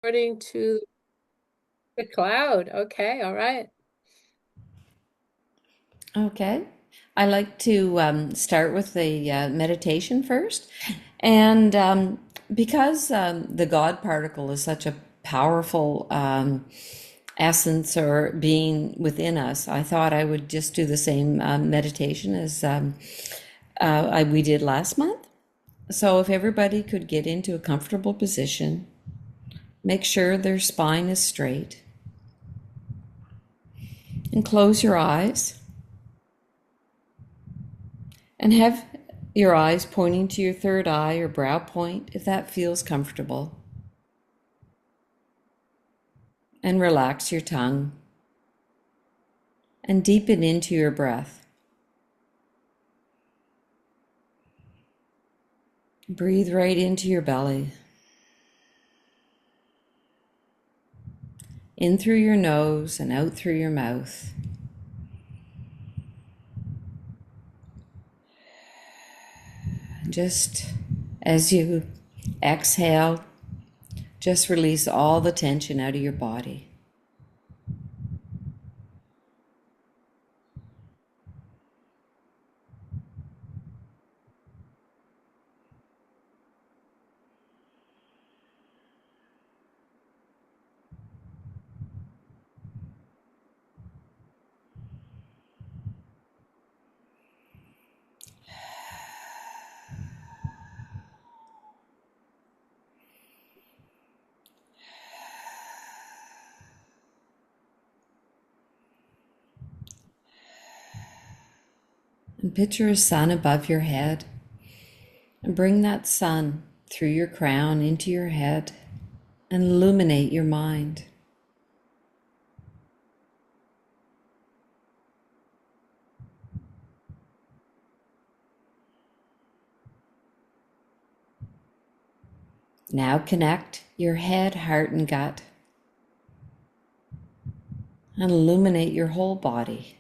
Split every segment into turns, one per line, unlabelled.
According to the cloud. Okay, all right.
Okay. I like to start with the meditation first. And because the God particle is such a powerful essence or being within us, I thought I would just do the same meditation as we did last month. So if everybody could get into a comfortable position, make sure their spine is straight, and close your eyes. And have your eyes pointing to your third eye or brow point if that feels comfortable. And relax your tongue and deepen into your breath. Breathe right into your belly. In through your nose and out through your mouth. Just as you exhale, just release all the tension out of your body. And picture a sun above your head. And bring that sun through your crown into your head and illuminate your mind. Now connect your head, heart, and gut and illuminate your whole body.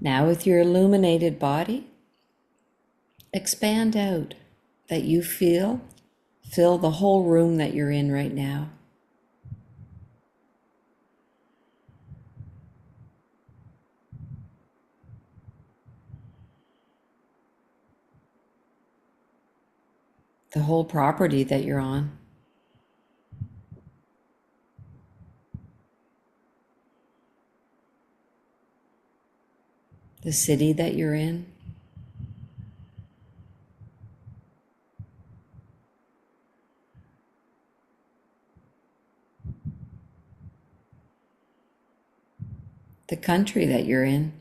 Now, with your illuminated body, expand out that you fill the whole room that you're in right now. The whole property that you're on. The city that you're in. The country that you're in.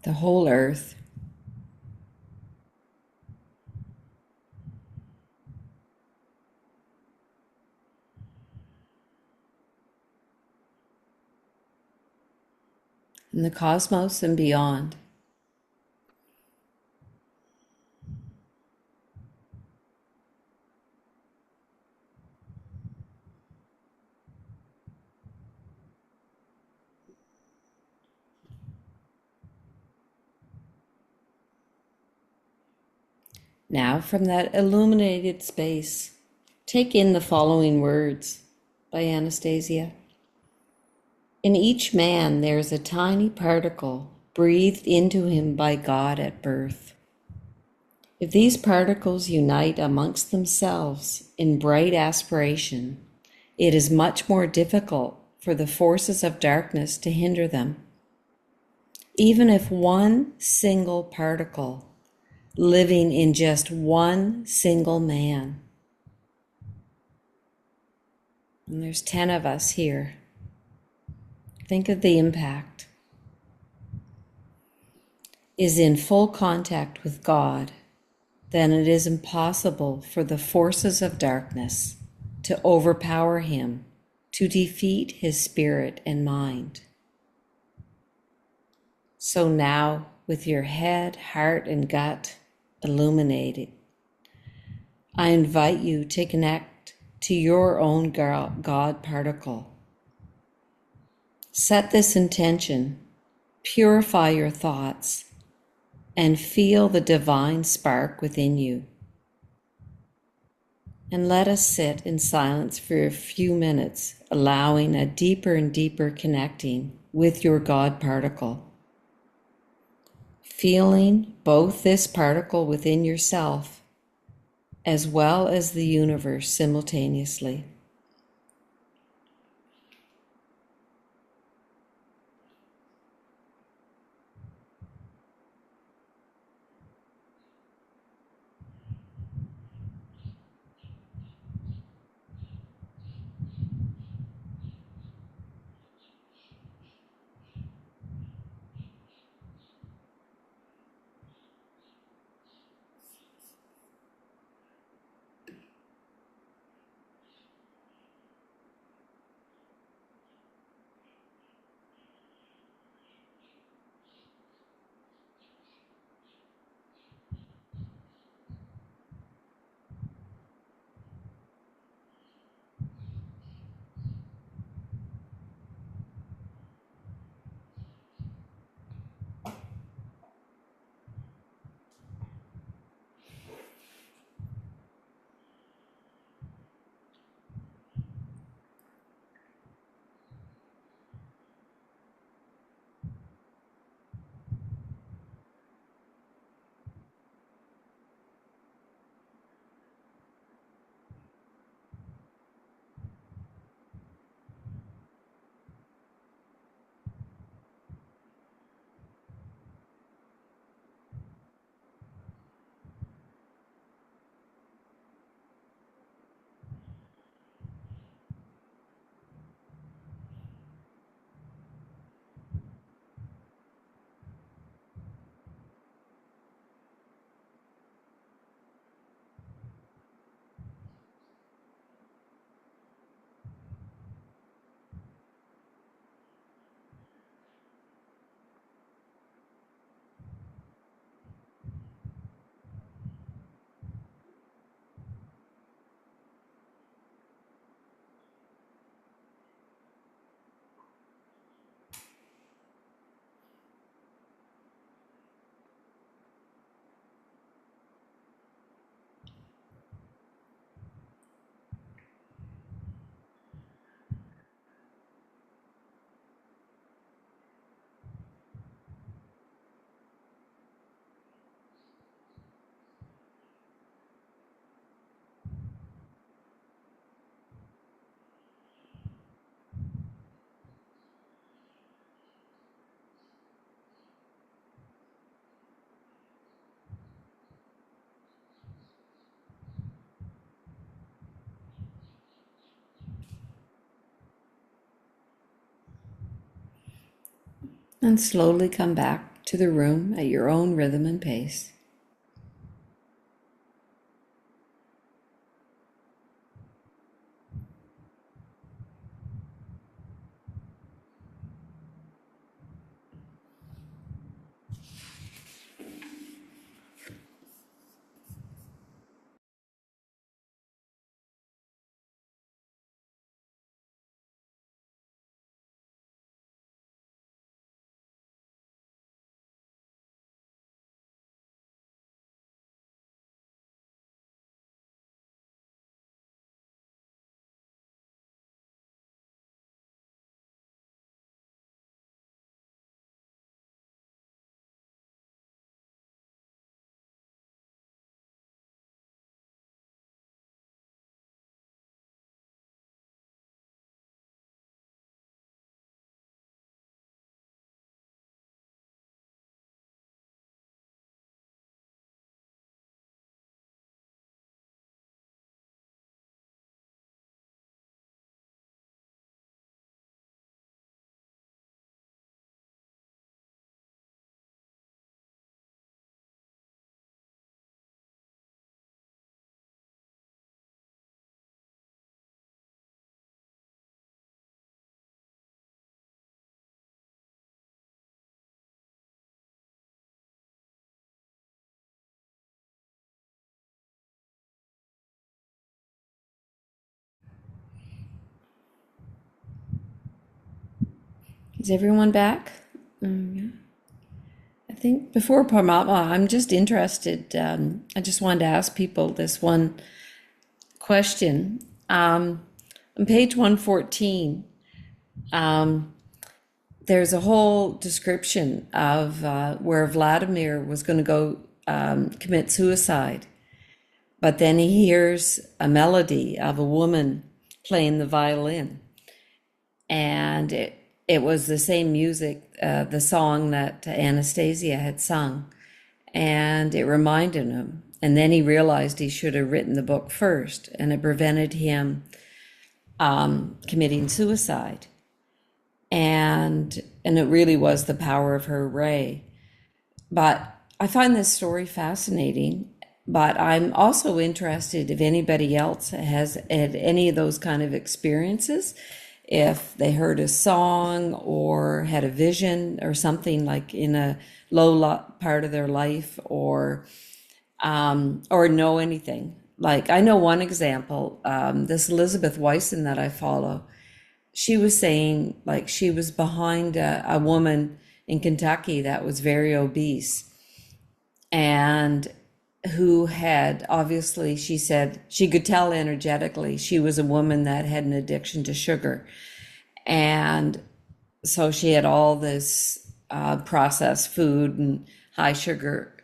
The whole earth. And the cosmos and beyond. Now, from that illuminated space, take in the following words by Anastasia. In each man, there's a tiny particle breathed into him by God at birth. If these particles unite amongst themselves in bright aspiration, it is much more difficult for the forces of darkness to hinder them. Even if one single particle living in just one single man, and there's 10 of us here, think of the impact, is in full contact with God, then it is impossible for the forces of darkness to overpower him, to defeat his spirit and mind. So now, with your head, heart, and gut illuminated, I invite you to connect to your own God particle. Set this intention, purify your thoughts, and feel the divine spark within you. And let us sit in silence for a few minutes, allowing a deeper and deeper connecting with your God particle. Feeling both this particle within yourself as well as the universe simultaneously. And slowly come back to the room at your own rhythm and pace. Is everyone back? I think before Parmatma, I'm just interested. I just wanted to ask people this one question. On page 114, there's a whole description of where Vladimir was going to go commit suicide. But then he hears a melody of a woman playing the violin. And it was the same music, the song that Anastasia had sung. And it reminded him. And then he realized he should have written the book first, and it prevented him committing suicide. And it really was the power of her ray. But I find this story fascinating. But I'm also interested if anybody else has had any of those kind of experiences, if they heard a song or had a vision or something like in a part of their life, or know anything. Like I know one example, this Elizabeth Wyson that I follow, she was saying like she was behind a woman in Kentucky that was very obese and who had obviously, she said she could tell energetically she was a woman that had an addiction to sugar. And so she had all this processed food and high sugar.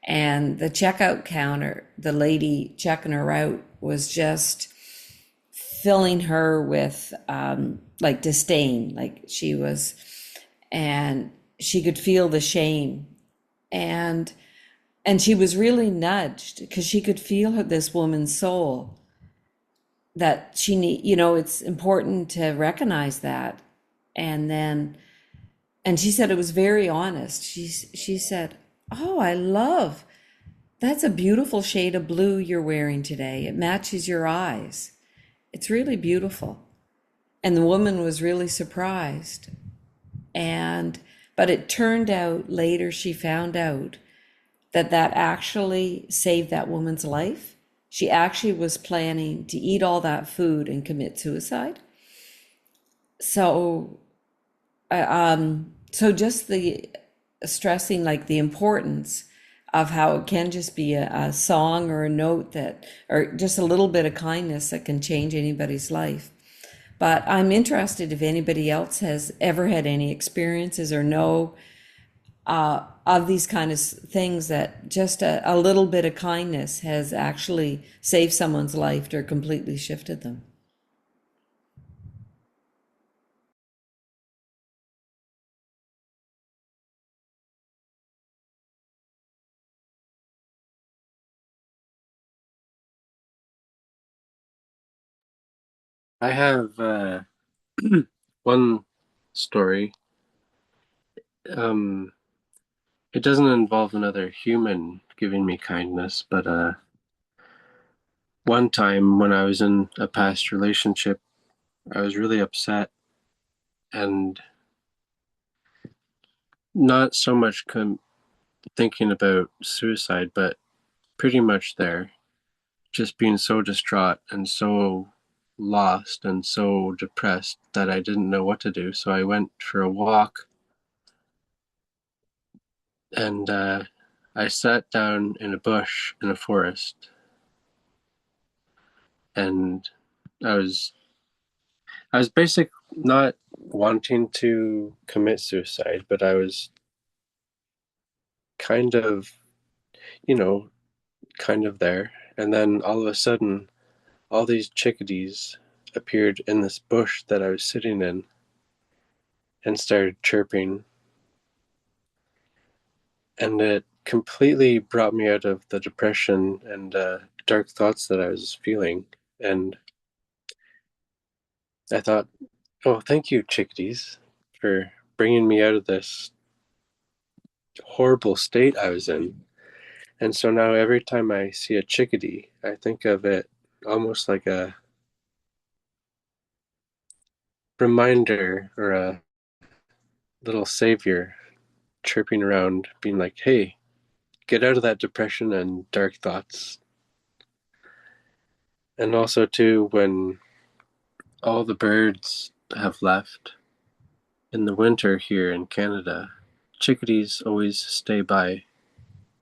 And the checkout counter, the lady checking her out was just filling her with like disdain, like she was, and she could feel the shame. And she was really nudged because she could feel this woman's soul that she need, it's important to recognize that. And then, and she said it was very honest. She said, "Oh, I love, that's a beautiful shade of blue you're wearing today. It matches your eyes. It's really beautiful." And the woman was really surprised. And but it turned out later she found out that that actually saved that woman's life. She actually was planning to eat all that food and commit suicide. So, so just the stressing like the importance of how it can just be a song or a note that, or just a little bit of kindness that can change anybody's life. But I'm interested if anybody else has ever had any experiences or know of these kind of things that just a little bit of kindness has actually saved someone's life or completely shifted them.
I have one story. Um, it doesn't involve another human giving me kindness, but one time when I was in a past relationship, I was really upset and not so much thinking about suicide, but pretty much there, just being so distraught and so lost and so depressed that I didn't know what to do. So I went for a walk and I sat down in a bush in a forest and I was I was basic not wanting to commit suicide, but I was kind of, you know, kind of there. And then all of a sudden, all these chickadees appeared in this bush that I was sitting in and started chirping. And it completely brought me out of the depression and dark thoughts that I was feeling. And I thought, oh, thank you, chickadees, for bringing me out of this horrible state I was in. And so now every time I see a chickadee, I think of it almost like a reminder or a little savior chirping around, being like, hey, get out of that depression and dark thoughts. And also, too, when all the birds have left in the winter here in Canada, chickadees always stay by.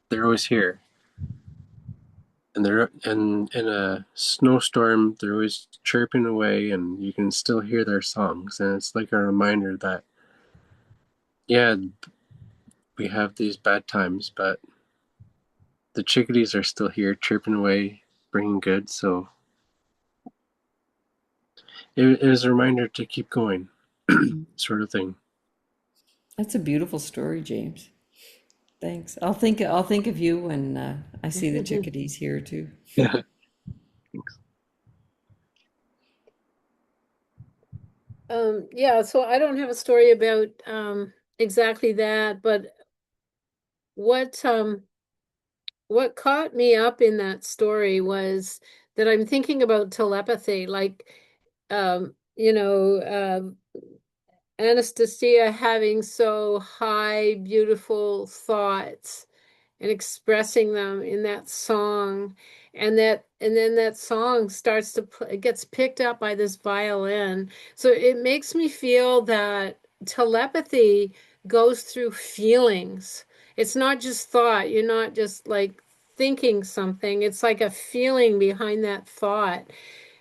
They're always here. And they're and in a snowstorm, they're always chirping away, and you can still hear their songs. And it's like a reminder that, yeah, we have these bad times, but the chickadees are still here, chirping away, bringing good. So it is a reminder to keep going, sort of thing.
That's a beautiful story, James. Thanks. I'll think of you when I see the chickadees here too.
Yeah.
Yeah, so I don't have a story about exactly that, but what um what caught me up in that story was that I'm thinking about telepathy, like Anastasia having so high, beautiful thoughts and expressing them in that song, and then that song starts to it gets picked up by this violin. So it makes me feel that telepathy goes through feelings. It's not just thought. You're not just like thinking something. It's like a feeling behind that thought.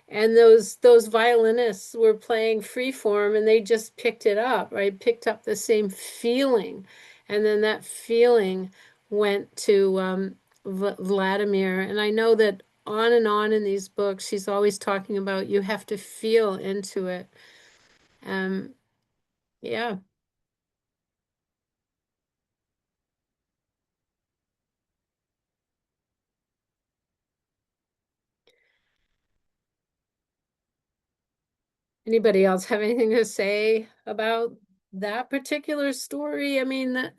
And those violinists were playing free form and they just picked it up, right? Picked up the same feeling. And then that feeling went to Vladimir. And I know that on and on in these books, she's always talking about you have to feel into it. Um, yeah. Anybody else have anything to say about that particular story? I mean,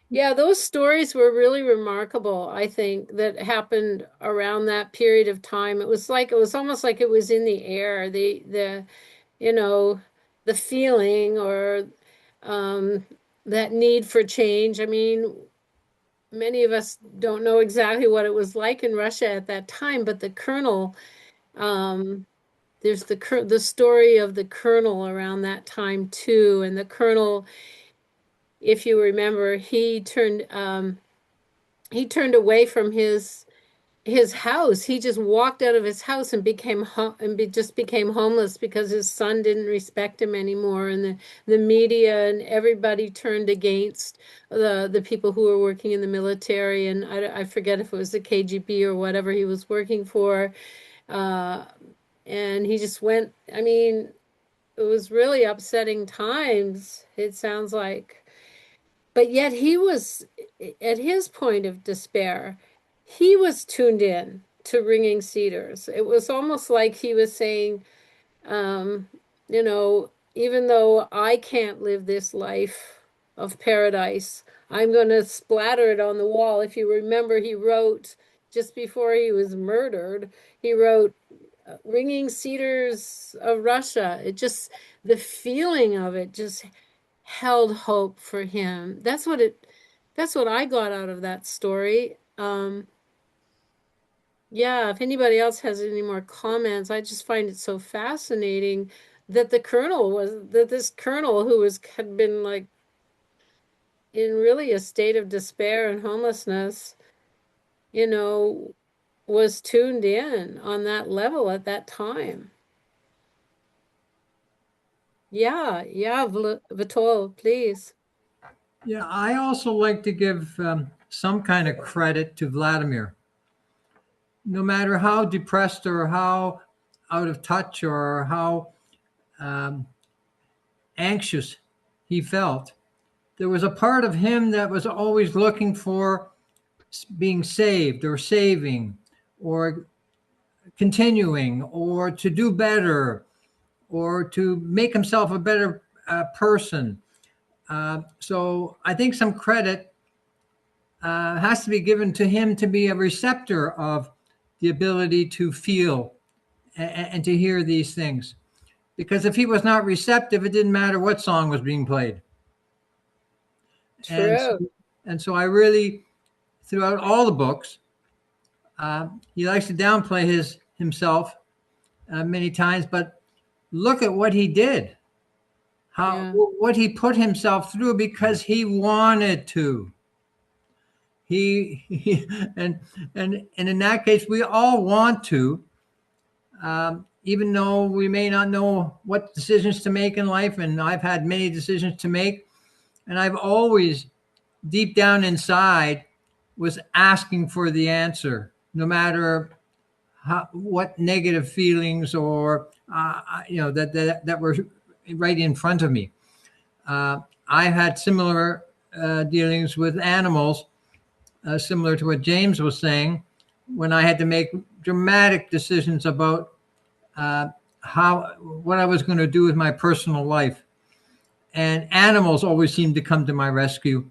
yeah, those stories were really remarkable, I think, that happened around that period of time. It was almost like it was in the air, you know, the feeling or um, that need for change. I mean, many of us don't know exactly what it was like in Russia at that time, but the colonel, um, there's the story of the colonel around that time too, and the colonel, if you remember, he turned away from his house. He just walked out of his house and just became homeless because his son didn't respect him anymore, and the media and everybody turned against the people who were working in the military, and I forget if it was the KGB or whatever he was working for. Uh, and he just went. I mean, it was really upsetting times. It sounds like. But yet he was, at his point of despair, he was tuned in to ringing cedars. It was almost like he was saying, um, even though I can't live this life of paradise, I'm going to splatter it on the wall. If you remember, he wrote just before he was murdered, he wrote ringing cedars of Russia. The feeling of it just held hope for him. That's what I got out of that story. Yeah, if anybody else has any more comments, I just find it so fascinating that this colonel who had been like in really a state of despair and homelessness, you know, was tuned in on that level at that time. Yeah, yeah, Vitol, please.
Yeah, I also like to give some kind of credit to Vladimir. No matter how depressed or how out of touch or how um, anxious he felt, there was a part of him that was always looking for being saved or saving or continuing or to do better or to make himself a better person. So I think some credit has to be given to him to be a receptor of the ability to feel and to hear these things. Because if he was not receptive, it didn't matter what song was being played. And so,
True.
and so I really, throughout all the books, he likes to downplay himself many times, but look at what he did.
Yeah.
what he put himself through because he wanted to. He and in that case, we all want to, even though we may not know what decisions to make in life. And I've had many decisions to make, and I've always, deep down inside, was asking for the answer, no matter what negative feelings or that were right in front of me. I had similar dealings with animals, similar to what James was saying, when I had to make dramatic decisions about uh, what I was going to do with my personal life. And animals always seemed to come to my rescue.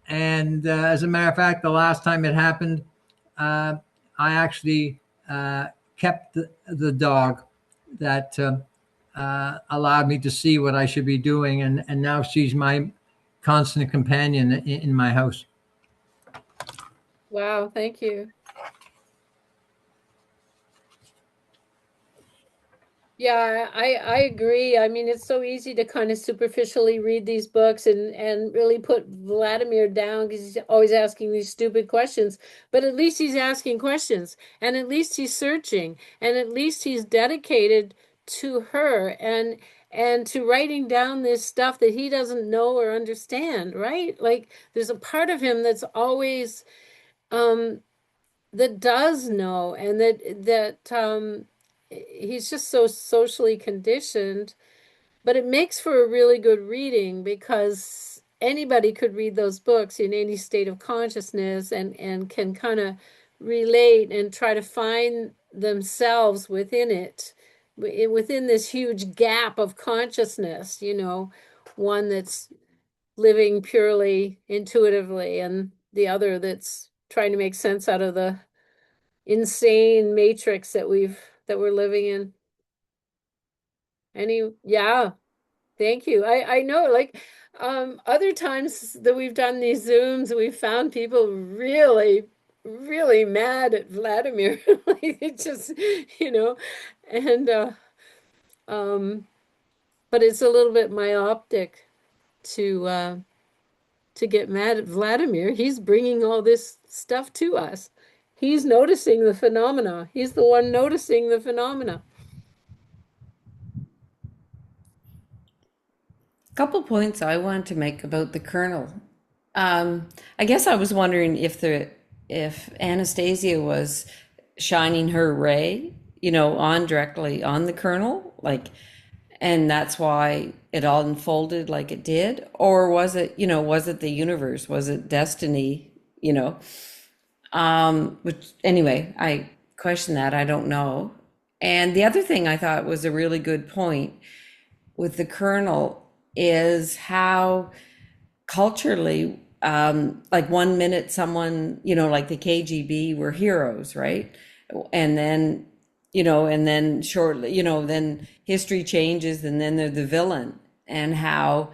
And as a matter of fact, the last time it happened, I actually kept the dog that allowed me to see what I should be doing. And now she's my constant companion in my house.
Wow, thank you. Yeah, I agree. I mean, it's so easy to kind of superficially read these books and really put Vladimir down because he's always asking these stupid questions. But at least he's asking questions, and at least he's searching, and at least he's dedicated to her and to writing down this stuff that he doesn't know or understand, right? Like there's a part of him that's always um that does know, and that he's just so socially conditioned, but it makes for a really good reading because anybody could read those books in any state of consciousness and can kind of relate and try to find themselves within it, within this huge gap of consciousness, one that's living purely intuitively and the other that's trying to make sense out of the insane matrix that we're living in. Yeah, thank you. I know, like, other times that we've done these Zooms, we've found people really, really mad at Vladimir. Like it just, you know, and um but it's a little bit myopic to to get mad at Vladimir. He's bringing all this stuff to us. He's noticing the phenomena. He's the one noticing the phenomena.
A couple points I want to make about the kernel. I guess I was wondering if Anastasia was shining her ray, on directly on the kernel, like, and that's why it all unfolded like it did, or was it the universe, was it destiny, which anyway, I question that, I don't know. And the other thing I thought was a really good point with the kernel is how culturally, like one minute someone, like the KGB were heroes, right? And then, and then shortly, then history changes and then they're the villain. And how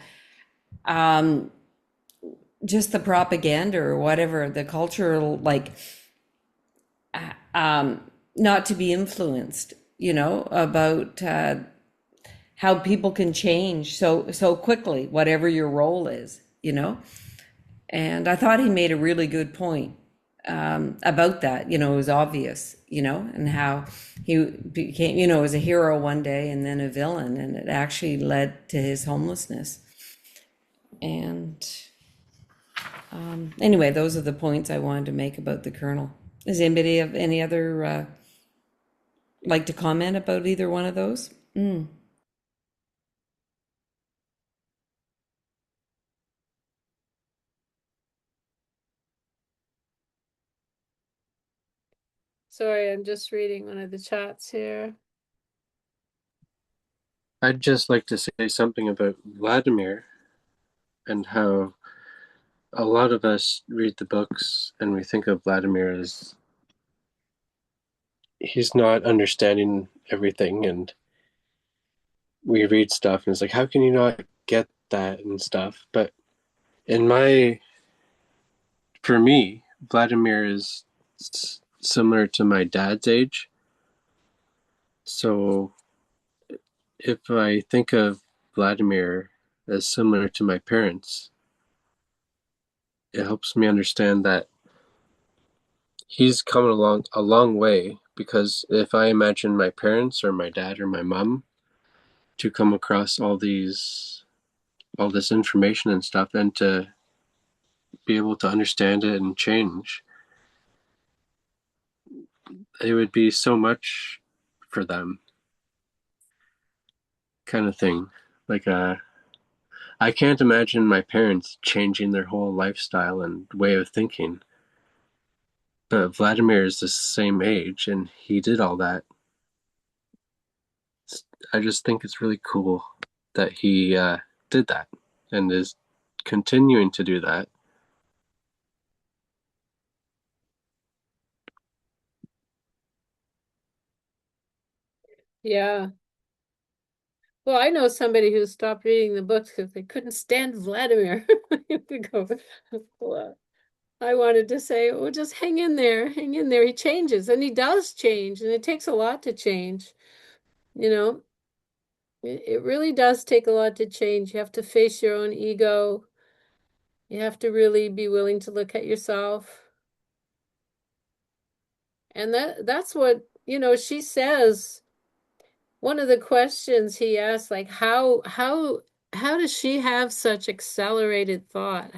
just the propaganda or whatever, the cultural, like, not to be influenced, about how people can change so quickly, whatever your role is, And I thought he made a really good point about that. It was obvious, and how he became, as a hero one day and then a villain, and it actually led to his homelessness. And anyway, those are the points I wanted to make about the Colonel. Does anybody have any other like to comment about either one of those?
Sorry, I'm just reading one of the chats here.
I'd just like to say something about Vladimir and how a lot of us read the books and we think of Vladimir as he's not understanding everything, and we read stuff and it's like, how can you not get that and stuff? But in my for me, Vladimir is similar to my dad's age. So if I think of Vladimir as similar to my parents, it helps me understand that he's come along a long way, because if I imagine my parents or my dad or my mom to come across all this information and stuff, and to be able to understand it and change, it would be so much for them, kind of thing. Like I can't imagine my parents changing their whole lifestyle and way of thinking. But Vladimir is the same age and he did all that. I just think it's really cool that he did that and is continuing to do that.
Yeah. Well, I know somebody who stopped reading the books because they couldn't stand Vladimir. To go, well, I wanted to say, oh, just hang in there, hang in there. He changes, and he does change, and it takes a lot to change. You know, it really does take a lot to change. You have to face your own ego. You have to really be willing to look at yourself. And that's what, she says. One of the questions he asked, like, how does she have such accelerated thought?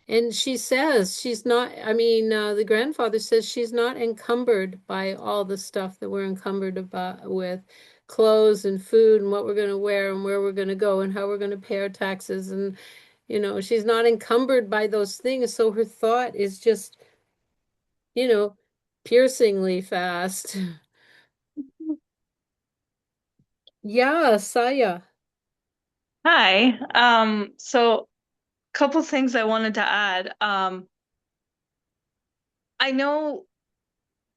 And she says she's not, the grandfather says she's not encumbered by all the stuff that we're encumbered about with clothes and food and what we're going to wear and where we're going to go and how we're going to pay our taxes. And, she's not encumbered by those things. So her thought is just, you know, piercingly fast. Yeah, Saya.
Hi. So couple things I wanted to add. I know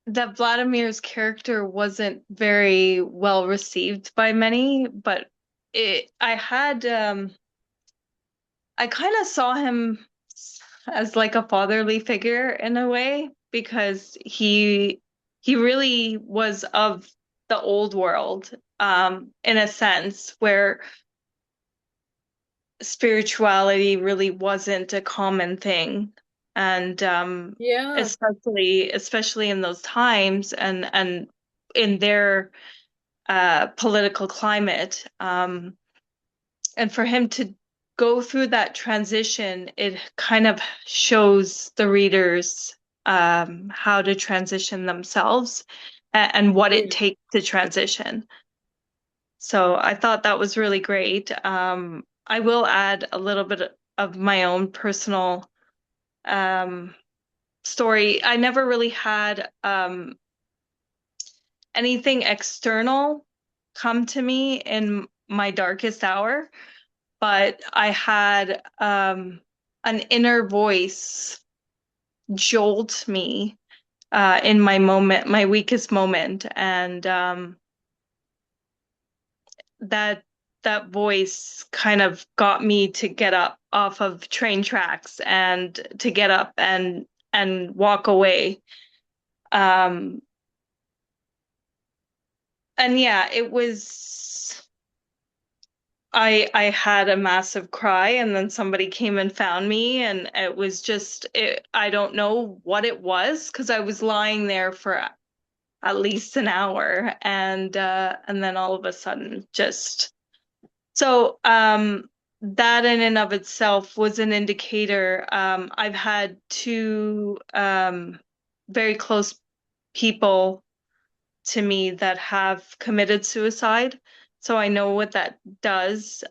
that Vladimir's character wasn't very well received by many, but I kind of saw him as like a fatherly figure in a way because he really was of the old world, in a sense where spirituality really wasn't a common thing. And
Yeah,
especially in those times and in their political climate. And for him to go through that transition, it kind of shows the readers how to transition themselves and what it
yeah,
takes to transition. So I thought that was really great. I will add a little bit of my own personal um, story. I never really had anything external come to me in my darkest hour, but I had an inner voice jolt me in my moment, my weakest moment, and that that voice kind of got me to get up off of train tracks and to get up and walk away. Um, and yeah, it was I had a massive cry and then somebody came and found me and it was just I don't know what it was because I was lying there for at least an hour and then all of a sudden just so that in and of itself was an indicator. I've had two very close people to me that have committed suicide. So I know what that does.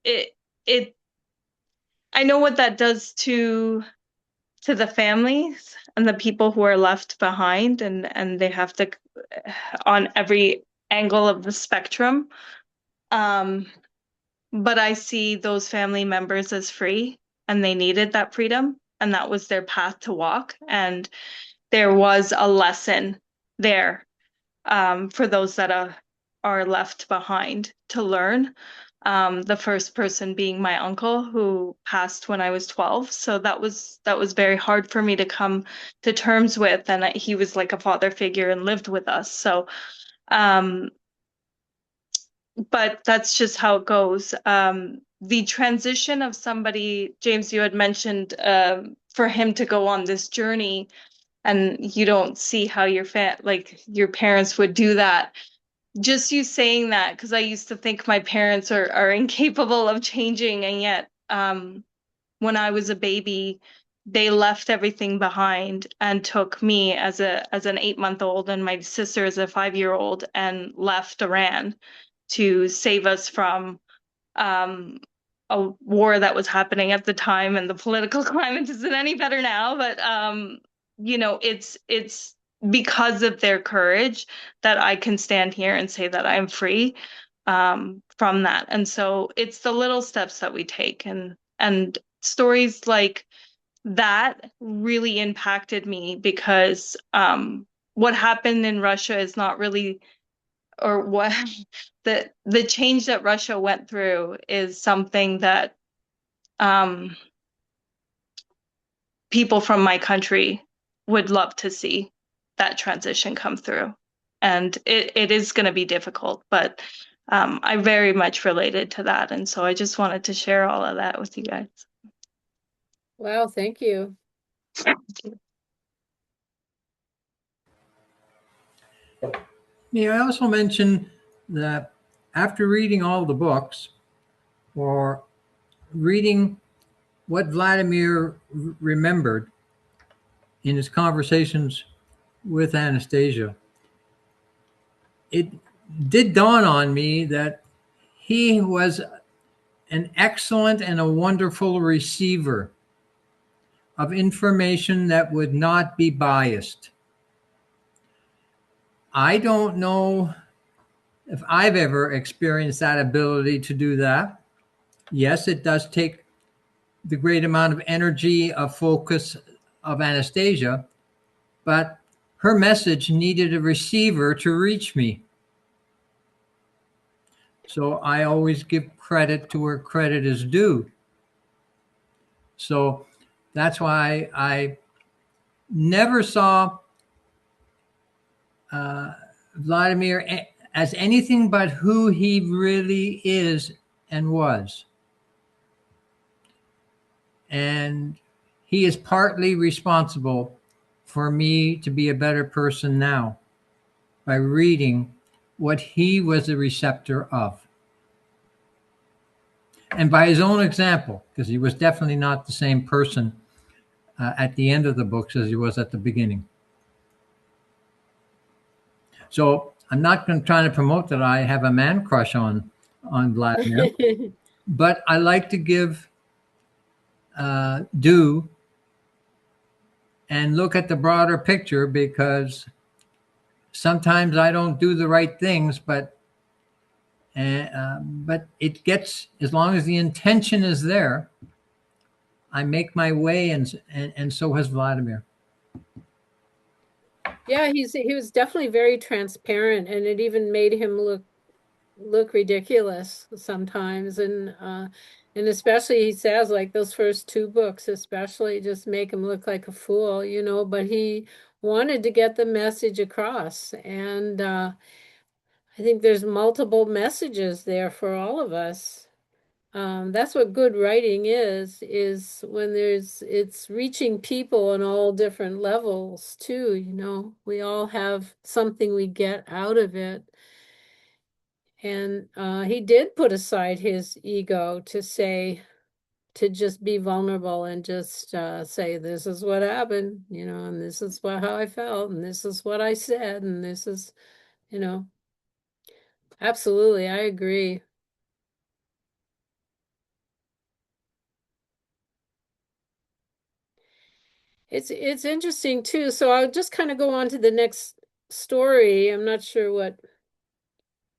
It it I know what that does to the families and the people who are left behind and they have to on every angle of the spectrum. Um, but I see those family members as free and they needed that freedom and that was their path to walk. And there was a lesson there for those that are left behind to learn. The first person being my uncle who passed when I was 12. So that was very hard for me to come to terms with. And he was like a father figure and lived with us. So um, but that's just how it goes. The transition of somebody, James, you had mentioned, for him to go on this journey, and you don't see how like your parents would do that. Just you saying that, because I used to think my parents are incapable of changing, and yet, when I was a baby, they left everything behind and took me as an 8 month old and my sister as a 5 year old and left Iran to save us from um, a war that was happening at the time, and the political climate isn't any better now. But it's because of their courage that I can stand here and say that I'm free from that. And so it's the little steps that we take, and stories like that really impacted me because what happened in Russia is not really, or what the change that Russia went through is something that um, people from my country would love to see that transition come through. And it is going to be difficult, but I very much related to that. And so I just wanted to share all of that with you guys.
Wow, thank you.
Yeah, I also mentioned that after reading all the books or reading what Vladimir remembered in his conversations with Anastasia, it did dawn on me that he was an excellent and a wonderful receiver of information that would not be biased. I don't know if I've ever experienced that ability to do that. Yes, it does take the great amount of energy, of focus of Anastasia, but her message needed a receiver to reach me. So I always give credit to where credit is due. So that's why I never saw Vladimir as anything but who he really is and was. And he is partly responsible for me to be a better person now by reading what he was a receptor of. And by his own example, because he was definitely not the same person at the end of the books as he was at the beginning. So I'm not going to try to promote that I have a man crush on Vladimir, but I like to give due and look at the broader picture, because sometimes I don't do the right things, but it gets, as long as the intention is there, I make my way, and so has Vladimir.
Yeah, he was definitely very transparent, and it even made him look ridiculous sometimes. And especially he says like those first two books especially just make him look like a fool, but he wanted to get the message across. And I think there's multiple messages there for all of us. That's what good writing is when it's reaching people on all different levels too. We all have something we get out of it. And he did put aside his ego to just be vulnerable and just say, this is what happened, and this is how I felt, and this is what I said, and this is, you know, absolutely, I agree. It's interesting too. So I'll just kind of go on to the next story. I'm not sure what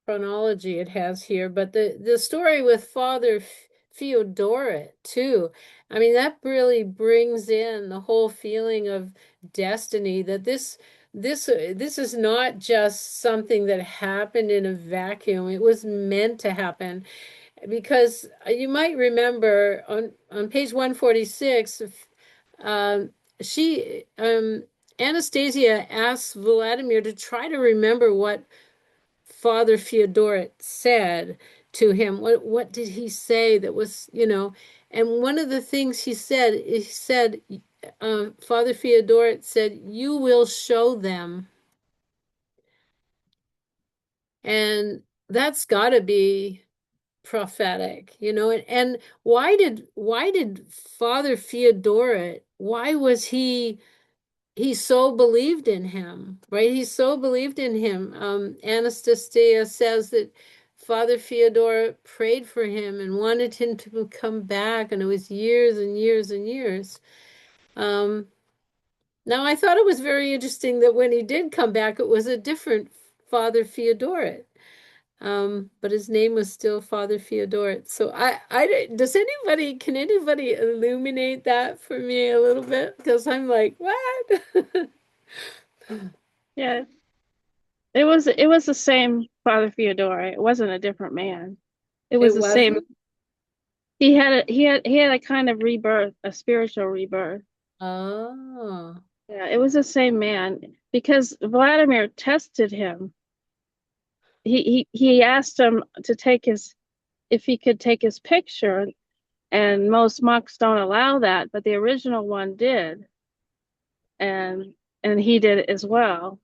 chronology it has here, but the story with Father Feodoret too. I mean, that really brings in the whole feeling of destiny, that this is not just something that happened in a vacuum. It was meant to happen because you might remember on page 146, um, she Anastasia asks Vladimir to try to remember what Father Feodoret said to him. What did he say that was, and one of the things he said, Father Feodoret said, "You will show them." And that's got to be prophetic, and why did Father Feodoret, why was he so believed in him, right? He so believed in him. Anastasia says that Father Fyodor prayed for him and wanted him to come back, and it was years and years and years. Um, Now, I thought it was very interesting that when he did come back, it was a different Father Feodoret. But his name was still Father Feodoret. So can anybody illuminate that for me a little bit? Because I'm like, what?
Yeah, it was the same Father Theodore. It wasn't a different man. It was
It
the same.
wasn't?
He had a kind of rebirth, a spiritual rebirth.
Oh.
Yeah, it was the same man because Vladimir tested him. He asked him to take his if he could take his picture, and most monks don't allow that, but the original one did, and he did it as well.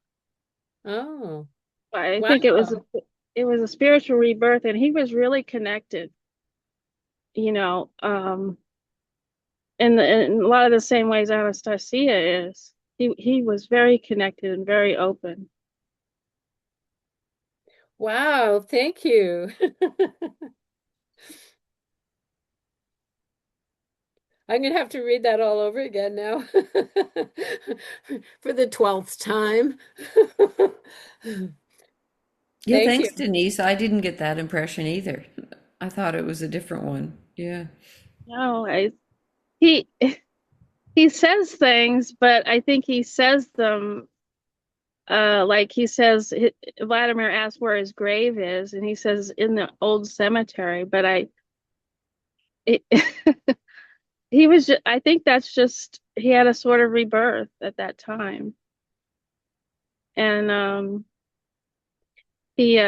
Oh.
I
Wow.
think it was a spiritual rebirth, and he was really connected, you know, in a lot of the same ways Anastasia is. He was very connected and very open.
Wow, thank you. I'm gonna have to read that all over again now for the 12th time.
Yeah,
Thank you.
thanks, Denise. I didn't get that impression either. I thought it was a different one. Yeah.
No, he he says things, but I think he says them like he says Vladimir asked where his grave is, and he says in the old cemetery. But it, he was just, I think that's just he had a sort of rebirth at that time, and he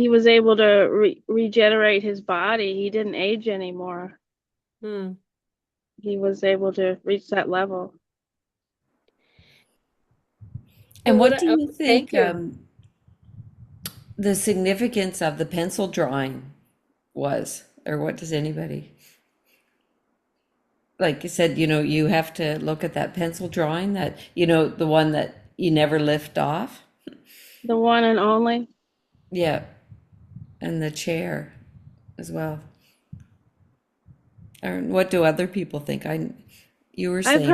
was able to regenerate his body. He didn't age anymore.
Hmm.
He was able to reach that level.
And
Well,
what do you
thank
think
you.
the significance of the pencil drawing was? Or what does anybody? Like you said, you have to look at that pencil drawing that, the one that you never lift off.
The one and only.
Yeah. And the chair as well. Or what do other people think? You were saying,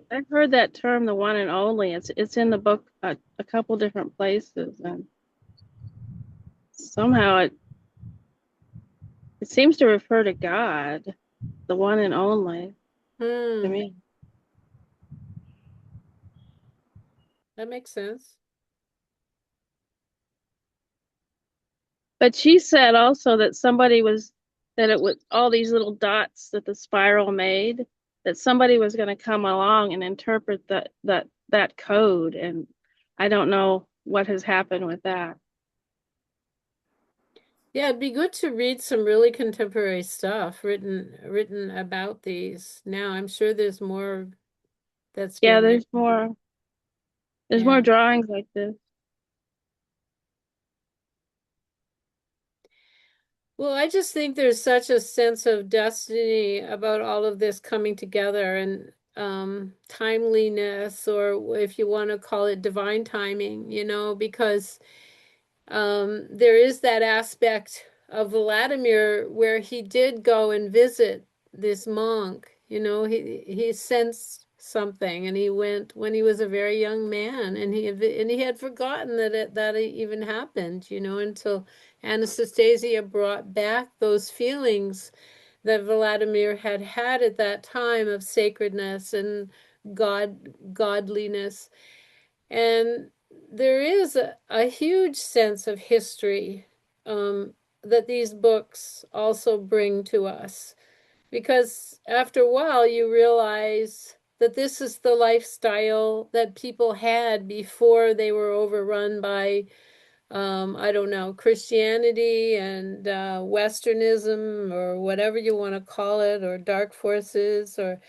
I've heard that term, the one and only. It's in the book a couple different places, and somehow it seems to refer to God, the one and only, to
Hmm.
me.
That makes sense.
But she said also that that it was all these little dots that the spiral made, that somebody was going to come along and interpret that code, and I don't know what has happened with that.
Yeah, it'd be good to read some really contemporary stuff written about these. Now, I'm sure there's more that's
Yeah,
been written.
there's more
Yeah.
drawings like this.
Well, I just think there's such a sense of destiny about all of this coming together, and timeliness, or if you want to call it divine timing, because there is that aspect of Vladimir where he did go and visit this monk. He sensed something, and he went when he was a very young man, and he had forgotten that it even happened. Until Anastasia brought back those feelings that Vladimir had had at that time of sacredness and godliness. And there is a huge sense of history, that these books also bring to us. Because after a while, you realize that this is the lifestyle that people had before they were overrun by I don't know, Christianity and Westernism or whatever you want to call it, or dark forces, or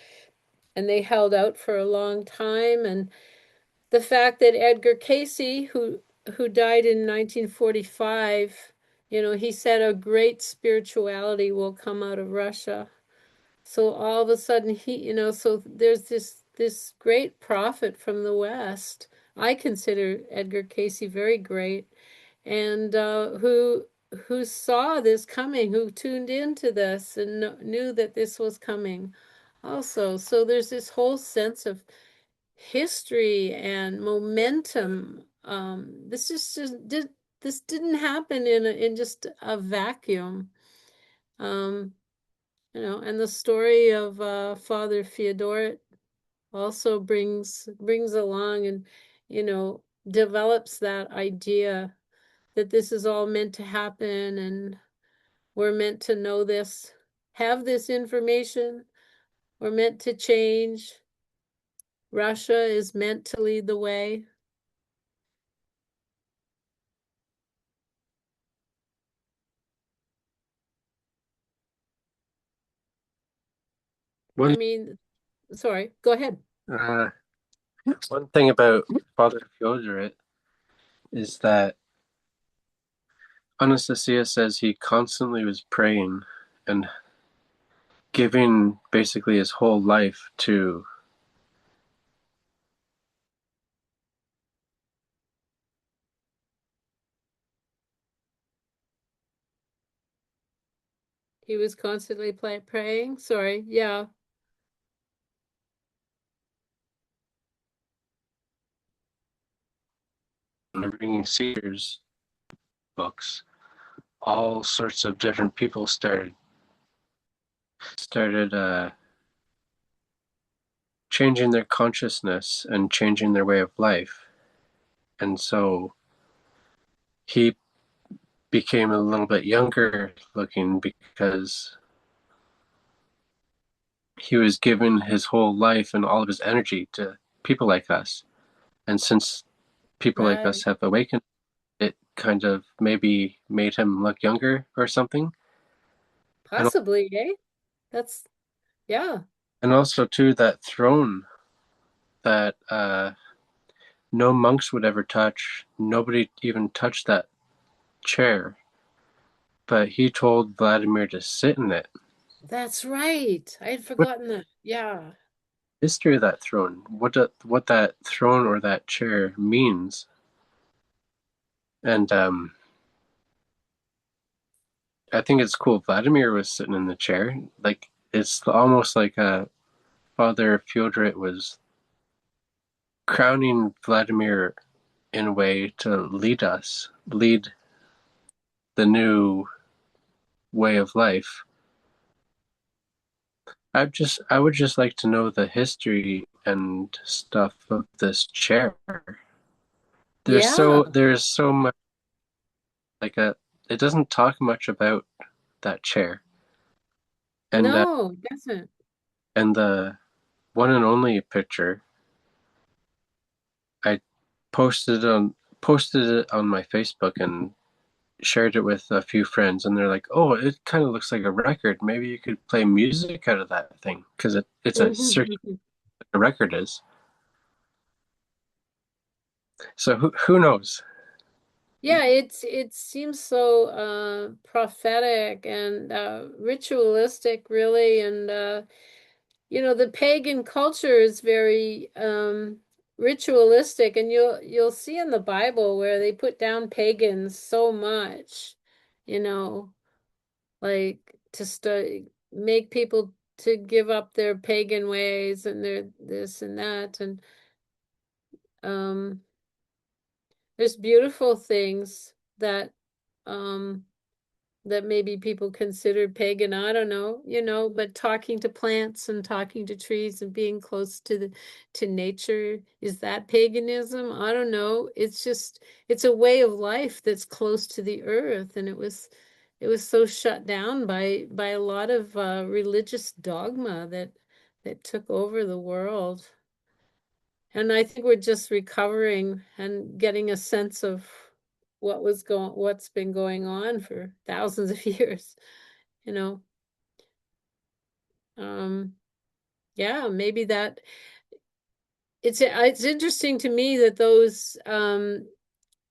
and they held out for a long time. And the fact that Edgar Cayce, who died in 1945, he said a great spirituality will come out of Russia. So all of a sudden so there's this great prophet from the West. I consider Edgar Cayce very great, and who saw this coming, who tuned into this and knew that this was coming also. So there's this whole sense of history and momentum. This didn't happen in just a vacuum. Um, and the story of Father Feodoret also brings along and develops that idea that this is all meant to happen, and we're meant to know this, have this information. We're meant to change. Russia is meant to lead the way. I
One
mean, sorry, go ahead.
uh, one thing about Father Fyodor is that Anastasia says he constantly was praying and giving basically his whole life to.
He was constantly praying. Sorry, yeah.
Reading Cedars books, all sorts of different people started changing their consciousness and changing their way of life, and so he became a little bit younger looking because he was giving his whole life and all of his energy to people like us. And since people like
Right.
us have awakened, it kind of maybe made him look younger or something. And
Possibly, eh? That's, yeah.
and also too that throne that no monks would ever touch. Nobody even touched that chair, but he told Vladimir to sit in it.
That's right. I had
What
forgotten that. Yeah.
history of that throne? What that throne or that chair means? And I think it's cool. Vladimir was sitting in the chair. Like it's almost like Father Fyodor was crowning Vladimir in a way to lead the new way of life. I would just like to know the history and stuff of this chair.
Yeah.
There's so much like a it doesn't talk much about that chair and
No, it doesn't.
the one and only picture I posted it on my Facebook and shared it with a few friends, and they're like, "Oh, it kind of looks like a record. Maybe you could play music out of that thing because it's a circular record is." So who knows?
Yeah, it seems so prophetic and ritualistic, really, and the pagan culture is very ritualistic, and you'll see in the Bible where they put down pagans so much, you know, like to make people to give up their pagan ways and their this and that, and um there's beautiful things um that maybe people consider pagan. I don't know, but talking to plants and talking to trees and being close to nature, is that paganism? I don't know. It's a way of life that's close to the earth, and it was so shut down by a lot of religious dogma that took over the world. And I think we're just recovering and getting a sense of what's been going on for thousands of years, you know. Yeah, maybe that it's interesting to me that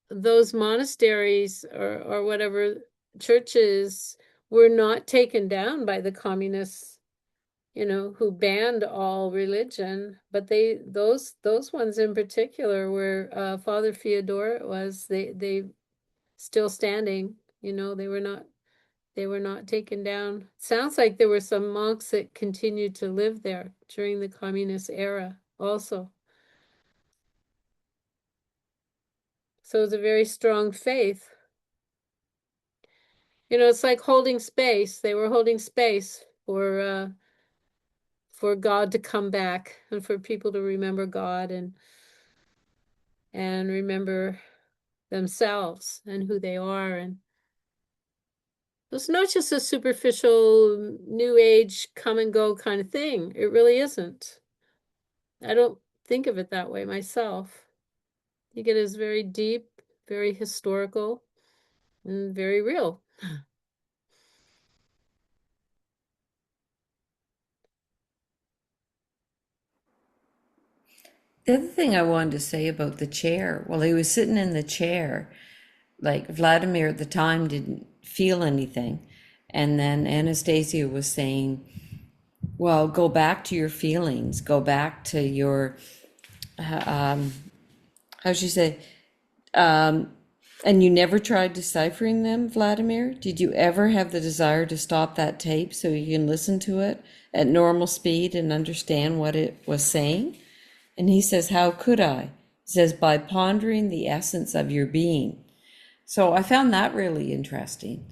those monasteries or whatever churches were not taken down by the communists, who banned all religion, but those ones in particular where Father Fyodor was, they still standing, they were not taken down. Sounds like there were some monks that continued to live there during the communist era also. So it's a very strong faith. It's like holding space. They were holding space for God to come back and for people to remember God and remember themselves and who they are. And it's not just a superficial new age come and go kind of thing. It really isn't. I don't think of it that way myself. I think it is very deep, very historical, and very real.
The other thing I wanted to say about the chair, while he was sitting in the chair, like Vladimir at the time didn't feel anything. And then Anastasia was saying, well, go back to your feelings, go back to your, how'd she say, and you never tried deciphering them, Vladimir? Did you ever have the desire to stop that tape so you can listen to it at normal speed and understand what it was saying? And he says, how could I? He says, by pondering the essence of your being. So I found that really interesting.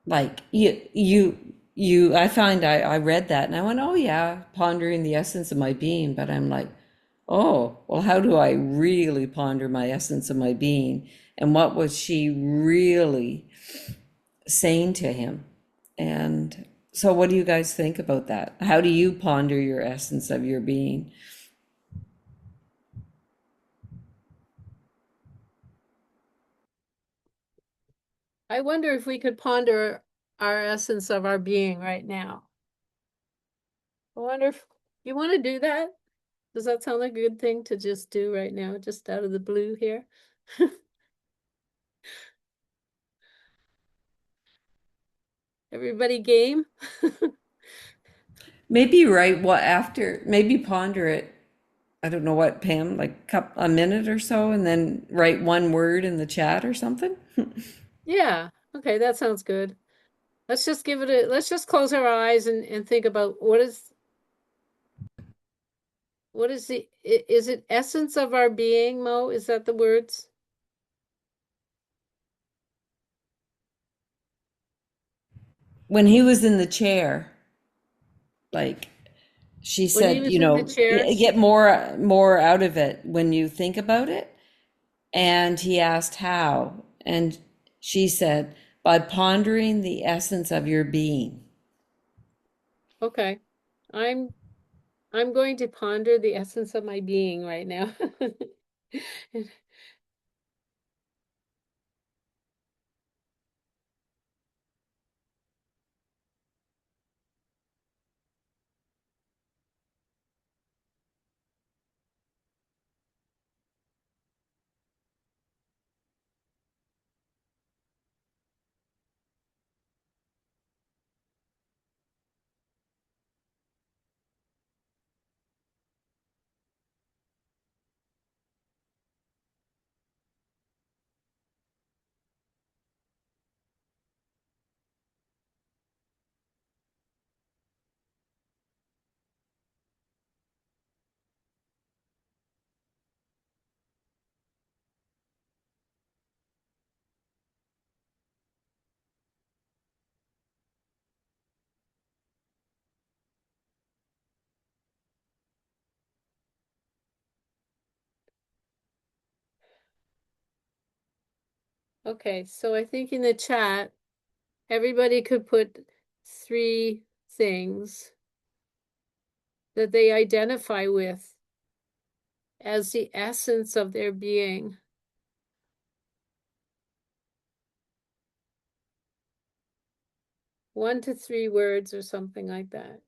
Like I find I read that and I went, oh yeah, pondering the essence of my being. But I'm like, oh, well, how do I really ponder my essence of my being? And what was she really saying to him? And so what do you guys think about that? How do you ponder your essence of your being?
I wonder if we could ponder our essence of our being right now. I wonder if you want to do that. Does that sound like a good thing to just do right now, just out of the blue here? Everybody game?
Maybe right what after, maybe ponder it. I don't know what, Pam, like a minute or so, and then write one word in the chat or something.
Yeah. Okay, that sounds good. Let's just close our eyes and think about is it essence of our being, Mo? Is that the words?
When he was in the chair, like she
When he
said,
was in the chair?
get more out of it when you think about it. And he asked how, and she said, by pondering the essence of your being.
Okay. I'm I'm going to ponder the essence of my being right now. Okay, so I think in the chat, everybody could put 3 things that they identify with as the essence of their being. 1 to 3 words or something like that.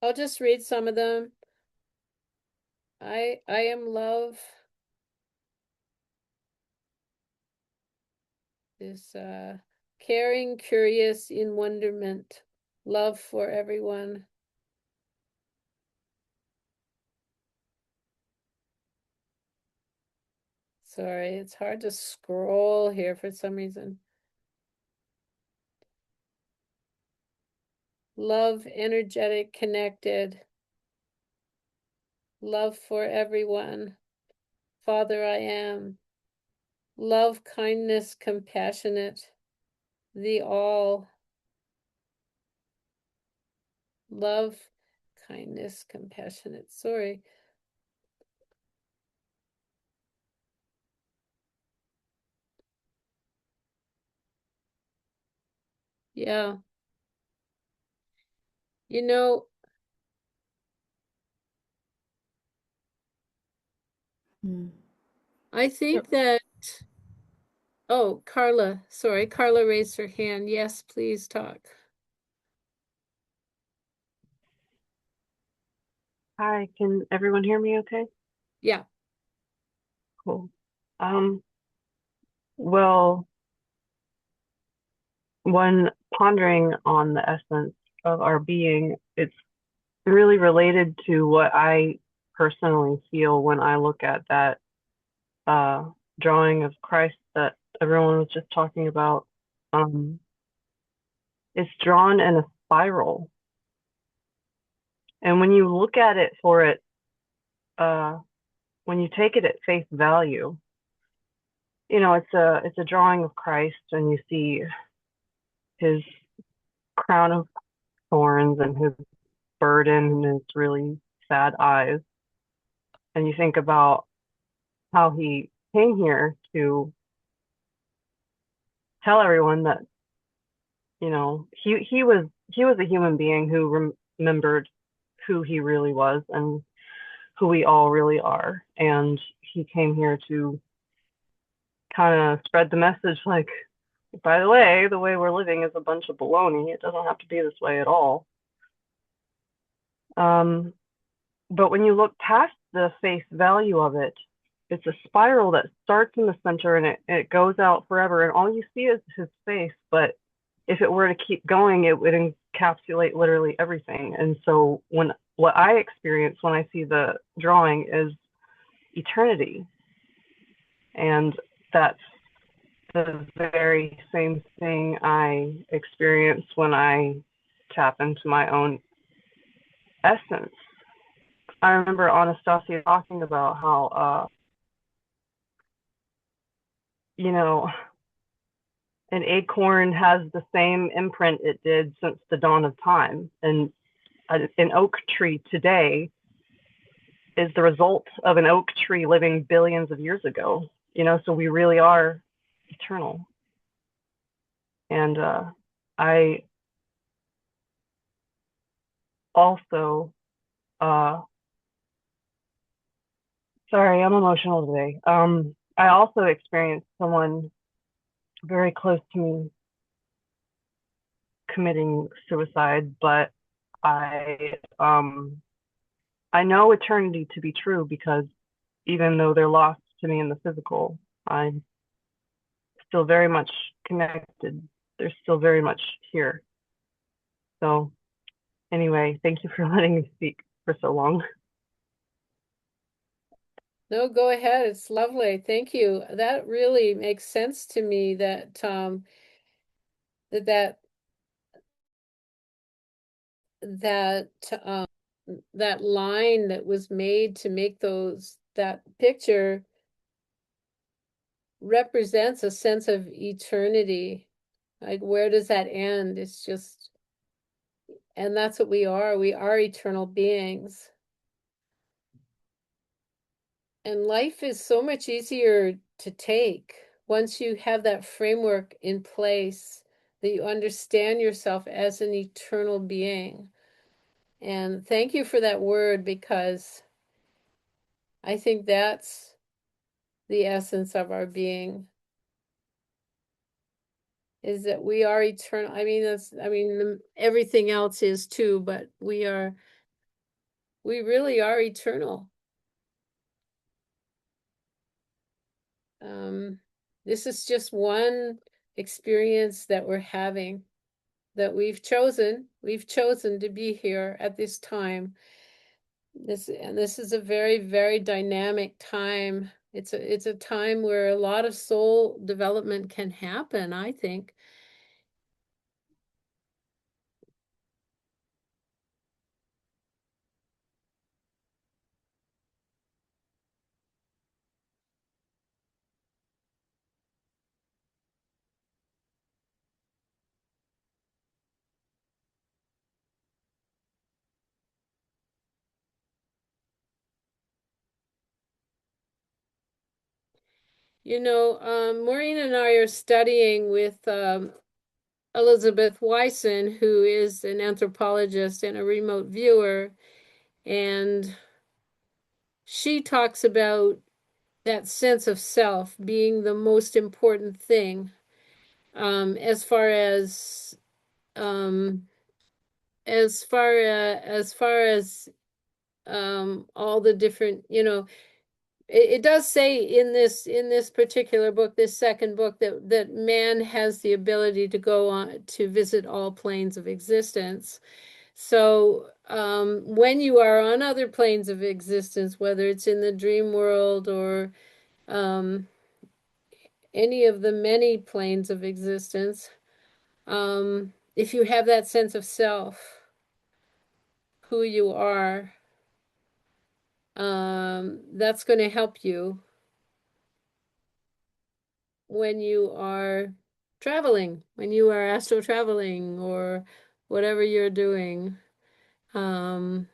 I'll just read some of them. I am love is caring, curious, in wonderment, love for everyone. Sorry, it's hard to scroll here for some reason. Love, energetic, connected. Love for everyone. Father, I am. Love, kindness, compassionate. The all. Love, kindness, compassionate. Sorry. Yeah. You know, I think that, oh, Carla, sorry, Carla raised her hand. Yes, please talk.
Hi, can everyone hear me okay?
Yeah.
Cool. Um, well, when pondering on the essence of our being, it's really related to what I personally feel when I look at that drawing of Christ that everyone was just talking about. Um, it's drawn in a spiral. And when you look at it for it, uh, when you take it at face value, you know, it's a drawing of Christ and you see his crown of thorns and his burden and his really sad eyes. And you think about how he came here to tell everyone that, you know, he was a human being who remembered who he really was and who we all really are. And he came here to kind of spread the message like, by the way we're living is a bunch of baloney. It doesn't have to be this way at all. Um, But when you look past the face value of it, it's a spiral that starts in the center and it goes out forever. And all you see is his face. But if it were to keep going, it would encapsulate literally everything. And so what I experience when I see the drawing is eternity. And that's the very same thing I experience when I tap into my own essence. I remember Anastasia talking about how, you know, an acorn has the same imprint it did since the dawn of time. And an oak tree today is the result of an oak tree living billions of years ago. You know, so we really are eternal. And I also, sorry, I'm emotional today. I also experienced someone very close to me committing suicide, but I know eternity to be true because even though they're lost to me in the physical, I'm still very much connected. They're still very much here. So anyway, thank you for letting me speak for so long.
No, go ahead. It's lovely. Thank you. That really makes sense to me that that that that line that was made to make that picture represents a sense of eternity. Like, where does that end? It's just, and that's what we are. We are eternal beings. And life is so much easier to take once you have that framework in place, that you understand yourself as an eternal being. And thank you for that word, because I think that's the essence of our being, is that we are eternal. I mean, everything else is too, but we really are eternal. This is just one experience that we're having, that we've chosen. We've chosen to be here at this time. This is a very, very dynamic time. It's a time where a lot of soul development can happen, I think. You know, Maureen and I are studying with Elizabeth Wyson, who is an anthropologist and a remote viewer, and she talks about that sense of self being the most important thing, as far as um, all the different, it does say in this particular book, this second book, that man has the ability to go on to visit all planes of existence. So when you are on other planes of existence, whether it's in the dream world or um, any of the many planes of existence, if you have that sense of self, who you are, that's going to help you when you are traveling, when you are astro traveling or whatever you're doing. Um,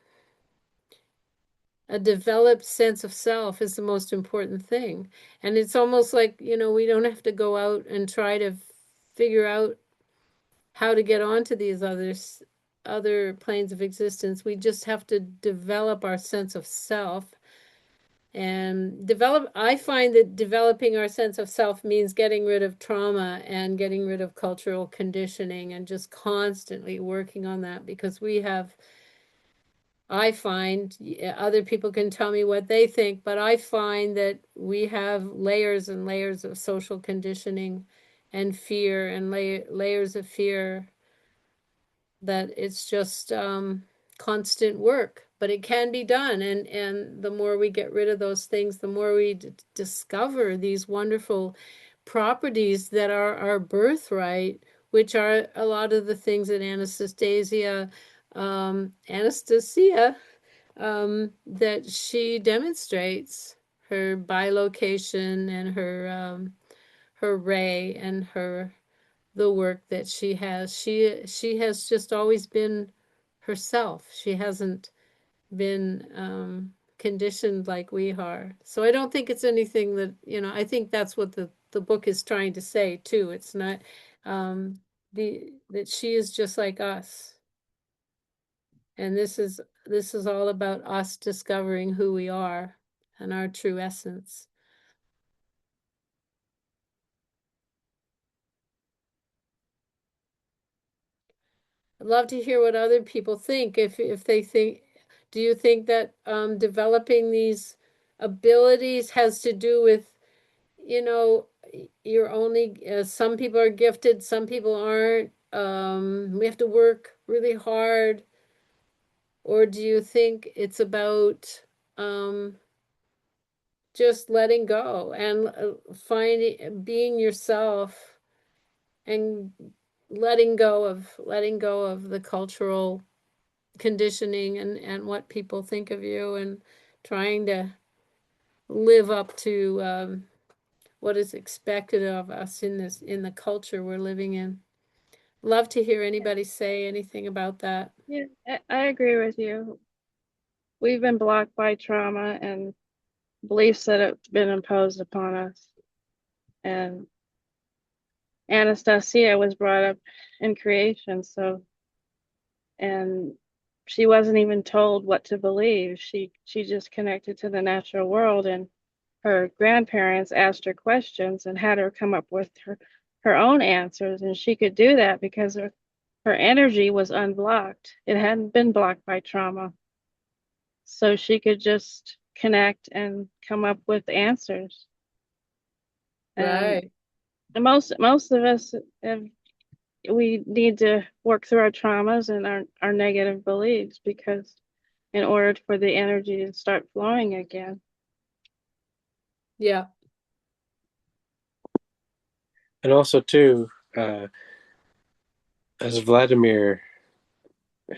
a developed sense of self is the most important thing. And it's almost like, we don't have to go out and try to figure out how to get onto these other planes of existence. We just have to develop our sense of self and I find that developing our sense of self means getting rid of trauma and getting rid of cultural conditioning and just constantly working on that, because I find, other people can tell me what they think, but I find that we have layers and layers of social conditioning and fear and layers of fear, that it's just constant work, but it can be done. And the more we get rid of those things, the more we discover these wonderful properties that are our birthright, which are a lot of the things that Anastasia, that she demonstrates, her bilocation and her ray and the work that she has. She has just always been herself. She hasn't been conditioned like we are. So I don't think it's anything that, I think that's what the book is trying to say too. It's not that she is just like us. And this is all about us discovering who we are and our true essence. love to hear what other people think. If they think, do you think that developing these abilities has to do with, you know, you're only some people are gifted, some people aren't. We have to work really hard, or do you think it's about just letting go and finding being yourself and letting go of the cultural conditioning and what people think of you and trying to live up to what is expected of us in the culture we're living in. Love to hear anybody say anything about that.
Yeah, I agree with you. We've been blocked by trauma and beliefs that have been imposed upon us. And Anastasia was brought up in creation, so and she wasn't even told what to believe. She just connected to the natural world, and her grandparents asked her questions and had her come up with her own answers, and she could do that because her energy was unblocked. It hadn't been blocked by trauma. So she could just connect and come up with answers. And
Right.
most of us have, we need to work through our traumas and our negative beliefs because in order for the energy to start flowing again.
Yeah.
And also, too, as Vladimir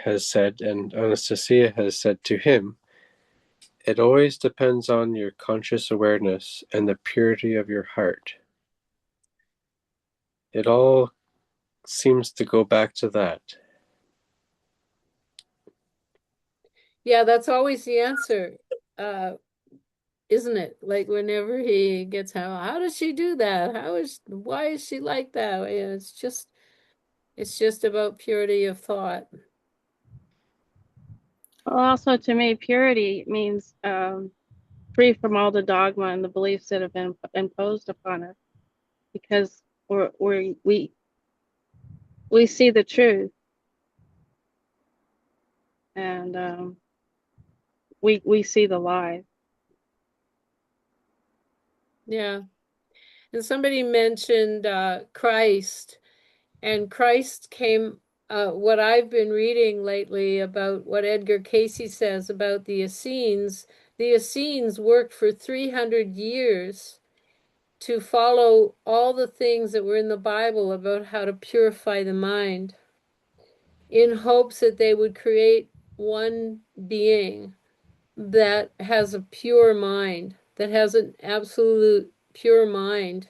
has said, and Anastasia has said to him, it always depends on your conscious awareness and the purity of your heart. It all seems to go back to that.
Yeah, that's always the answer. Uh, isn't it? Like whenever he gets how does she do that? Why is she like that? Yeah, it's just about purity of thought.
Well, also to me, purity means free from all the dogma and the beliefs that have been imposed upon us because we see the truth and we see the lie.
Yeah. And somebody mentioned Christ, and Christ came, what I've been reading lately about what Edgar Casey says about the Essenes worked for 300 years to follow all the things that were in the Bible about how to purify the mind in hopes that they would create one being that has a pure mind, that has an absolute pure mind.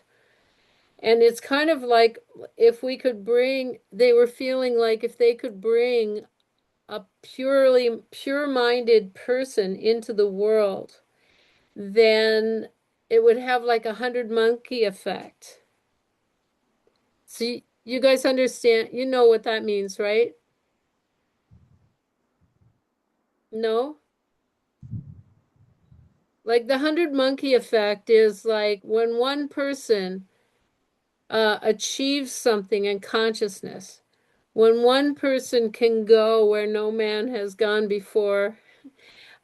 And it's kind of like if we could bring, they were feeling like if they could bring a purely pure-minded person into the world, then it would have like a hundred monkey effect. So you guys understand, you know what that means, right? No? Like the hundred monkey effect is like when one person achieves something in consciousness, when one person can go where no man has gone before,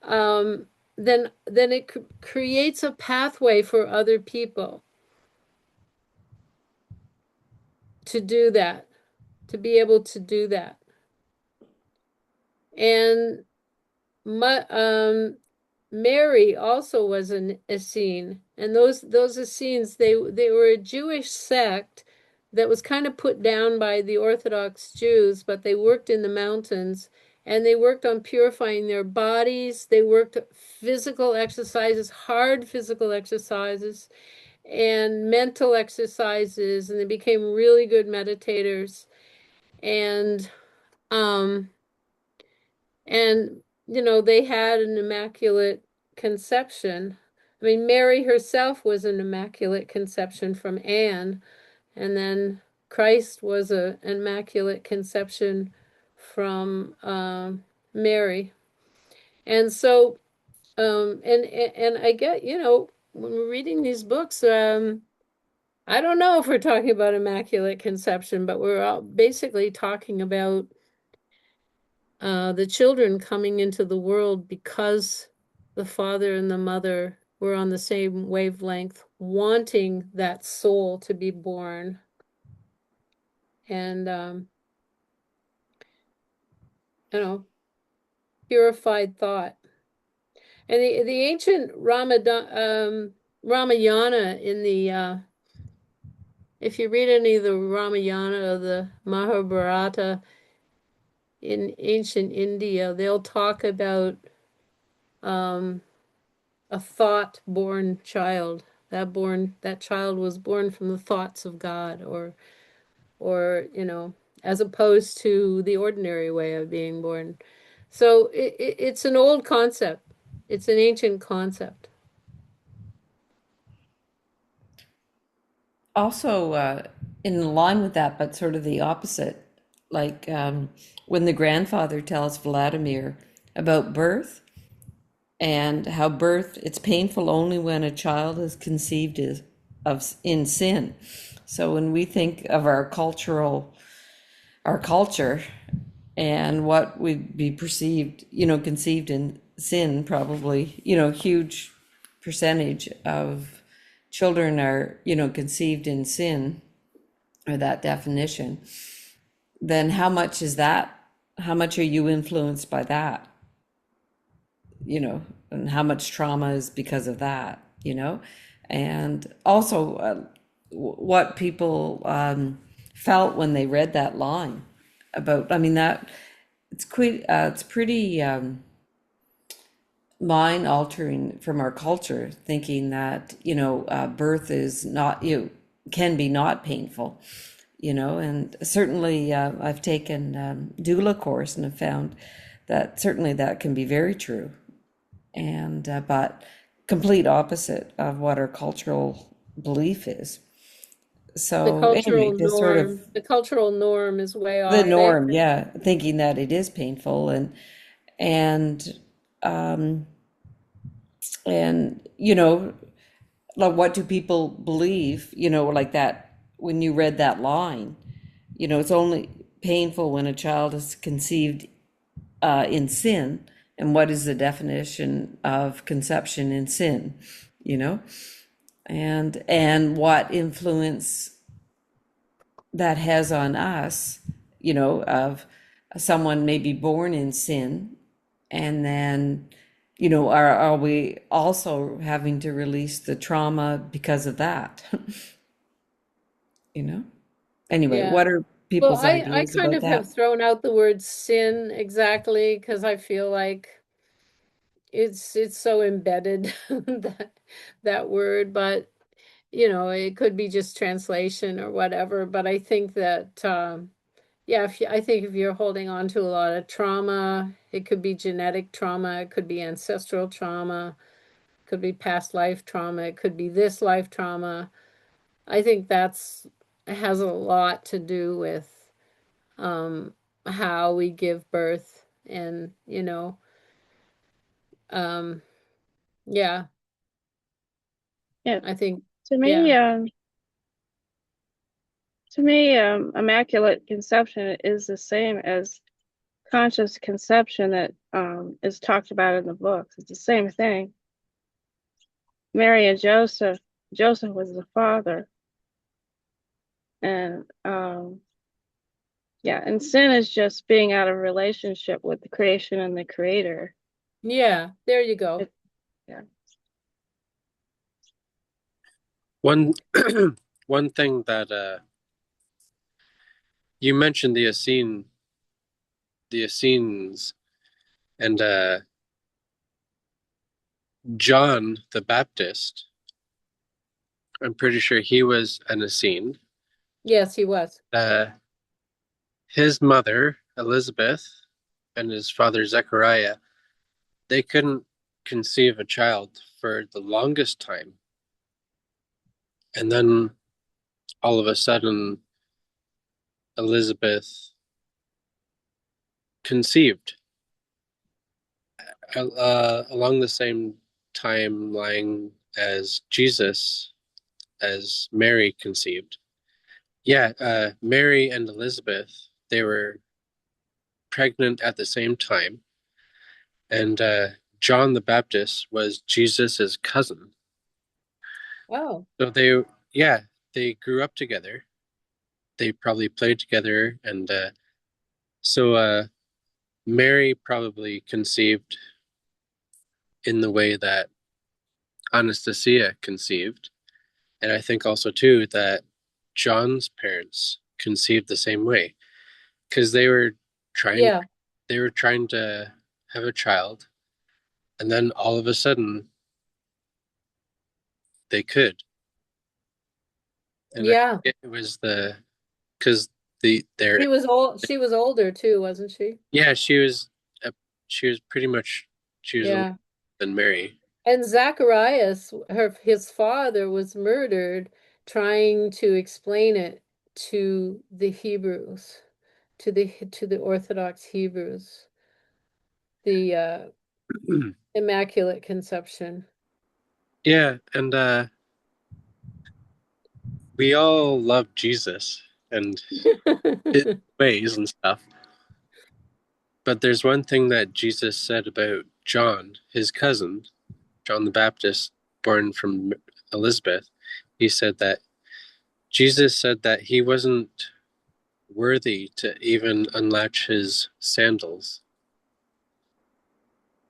um, then it creates a pathway for other people to do that, to be able to do that. And my, Mary also was an Essene, and those Essenes they were a Jewish sect that was kind of put down by the Orthodox Jews, but they worked in the mountains and they worked on purifying their bodies. They worked physical exercises, hard physical exercises, and mental exercises, and they became really good meditators. And um, and, they had an immaculate conception. I mean, Mary herself was an immaculate conception from Anne, and then Christ was an immaculate conception from Mary. And so, and I get, when we're reading these books, I don't know if we're talking about immaculate conception, but we're all basically talking about the children coming into the world because the father and the mother were on the same wavelength, wanting that soul to be born. And, purified thought. And the ancient Ramayana in the if you read any of the Ramayana or the Mahabharata in ancient India, they'll talk about a thought-born child. That child was born from the thoughts of God, or as opposed to the ordinary way of being born. So it's an old concept. It's an ancient concept.
Also, in line with that, but sort of the opposite, like when the grandfather tells Vladimir about birth and how birth, it's painful only when a child is conceived in sin. So when we think of our culture and what would be perceived, conceived in sin, probably, huge percentage of children are, conceived in sin, or that definition, then how much is that? How much are you influenced by that? And how much trauma is because of that, And also what people felt when they read that line about, I mean, that it's pretty mind altering from our culture, thinking that, birth is not, can be not painful, and certainly I've taken doula course and have found that certainly that can be very true, and but complete opposite of what our cultural belief is. So anyway, this sort of
The cultural norm is way
the
off.
norm, yeah, thinking that it is painful, and um and like, what do people believe, like that, when you read that line, it's only painful when a child is conceived in sin, and what is the definition of conception in sin, you know and what influence that has on us, of someone maybe born in sin, and then, are we also having to release the trauma because of that? you know anyway,
Yeah.
what are
Well,
people's
I
ideas
kind
about
of
that?
have thrown out the word sin exactly because I feel like it's so embedded that word, but it could be just translation or whatever. But I think that yeah, I think if you're holding on to a lot of trauma, it could be genetic trauma, it could be ancestral trauma, it could be past life trauma, it could be this life trauma. I think that's has a lot to do with how we give birth, and um yeah,
Yeah.
I think
To me,
yeah.
immaculate conception is the same as conscious conception that is talked about in the books. It's the same thing. Mary and Joseph was the father, and yeah, and sin is just being out of relationship with the creation and the creator.
Yeah, there you go.
It, yeah.
One one thing that you mentioned, the Essenes, and John the Baptist. I'm pretty sure he was an Essene.
Yes, he was.
Uh, his mother Elizabeth and his father Zechariah, they couldn't conceive a child for the longest time, and then all of a sudden Elizabeth conceived along the same timeline as Jesus, as Mary conceived. Yeah, Mary and Elizabeth, they were pregnant at the same time, and John the Baptist was Jesus's cousin.
Oh,
So they grew up together. They probably played together, and so Mary probably conceived in the way that Anastasia conceived, and I think also too that John's parents conceived the same way because trying
yeah,
they were trying to have a child, and then all of a sudden they could, and I
yeah.
think it was because their
He was old. She was older too, wasn't she?
yeah she was pretty much she was older
Yeah.
than Mary.
And Zacharias, his father, was murdered trying to explain it to the Hebrews, to the Orthodox Hebrews, the Immaculate Conception.
Yeah, and we all love Jesus and his ways and stuff. But there's one thing that Jesus said about John, his cousin, John the Baptist, born from Elizabeth. He said that Jesus said that he wasn't worthy to even unlatch his sandals.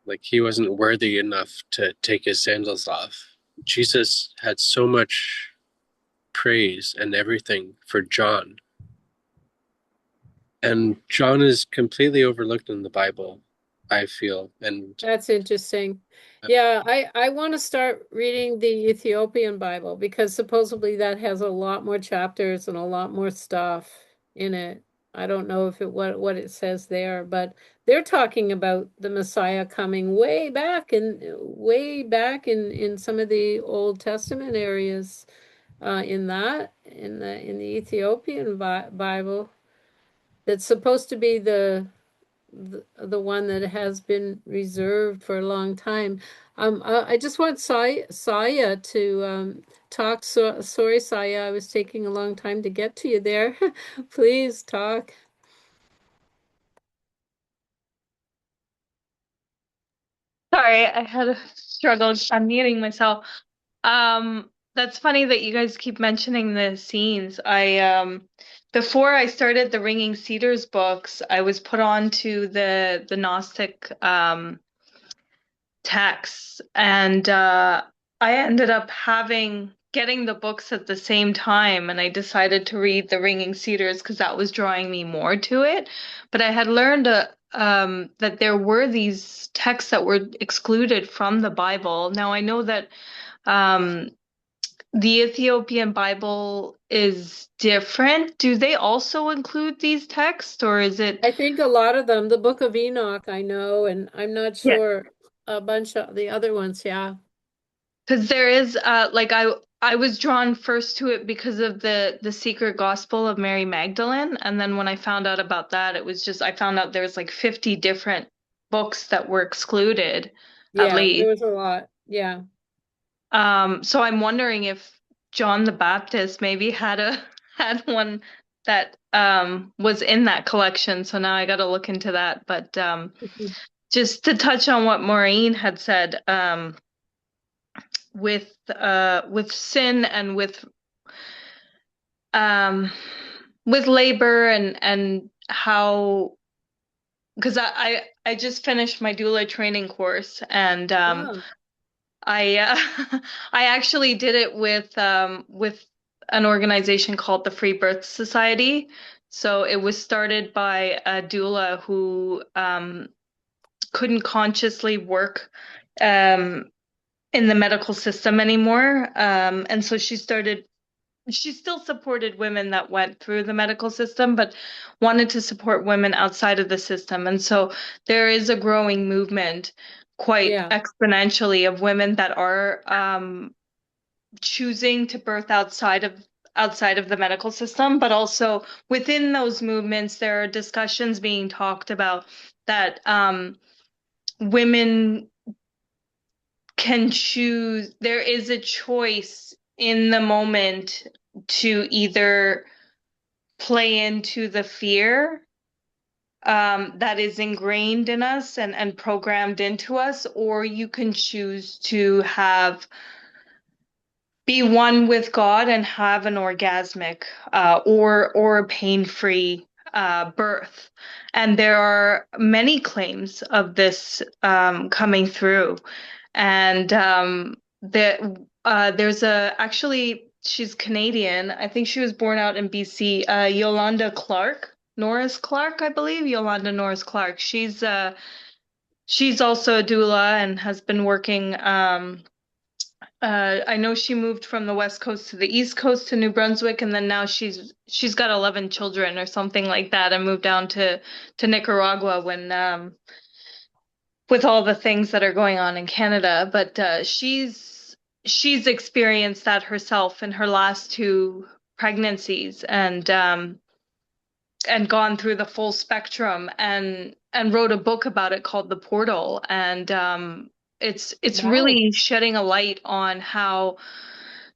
Like he wasn't worthy enough to take his sandals off. Jesus had so much praise and everything for John. And John is completely overlooked in the Bible, I feel. And
That's interesting. Yeah, I want to start reading the Ethiopian Bible because supposedly that has a lot more chapters and a lot more stuff in it. I don't know if it what it says there, but they're talking about the Messiah coming way back in some of the Old Testament areas in the Ethiopian Bible that's supposed to be the one that has been reserved for a long time. I just want Saya to talk. Sorry, Saya, I was taking a long time to get to you there. Please talk.
Sorry, I had a struggle unmuting myself. That's funny that you guys keep mentioning the scenes. Before I started the Ringing Cedars books, I was put on to the Gnostic texts, and I ended up getting the books at the same time, and I decided to read the Ringing Cedars because that was drawing me more to it. But I had learned that there were these texts that were excluded from the Bible. Now I know that um, the Ethiopian Bible is different. Do they also include these texts, or is it?
I think a lot of them, the Book of Enoch, I know, and I'm not sure a bunch of the other ones. Yeah,
Because there is like I was drawn first to it because of the secret gospel of Mary Magdalene, and then when I found out about that, it was just I found out there was like 50 different books that were excluded at
yeah, there
least.
was a lot. Yeah.
So I'm wondering if John the Baptist maybe had one that was in that collection. So now I got to look into that. But just to touch on what Maureen had said, with sin and um with labor and how because I just finished my doula training course and
Oh,
I I actually did it with an organization called the Free Birth Society. So it was started by a doula who couldn't consciously work um in the medical system anymore. And so she still supported women that went through the medical system, but wanted to support women outside of the system. And so there is a growing movement quite
yeah.
exponentially of women that are choosing to birth outside of the medical system, but also within those movements, there are discussions being talked about that women can choose, there is a choice in the moment to either play into the fear that is ingrained in us and programmed into us, or you can choose to have be one with God and have an orgasmic or a pain-free birth. And there are many claims of this coming through. And there's actually, she's Canadian. I think she was born out in BC. Yolanda Clark, Norris Clark, I believe. Yolanda Norris Clark. She's also a doula and has been working. I know she moved from the West Coast to the East Coast to New Brunswick, and then now she's got 11 children or something like that, and moved down to Nicaragua when with all the things that are going on in Canada. But she's experienced that herself in her last two pregnancies, and gone through the full spectrum, and wrote a book about it called The Portal. And it's
Wow.
really shedding a light on how,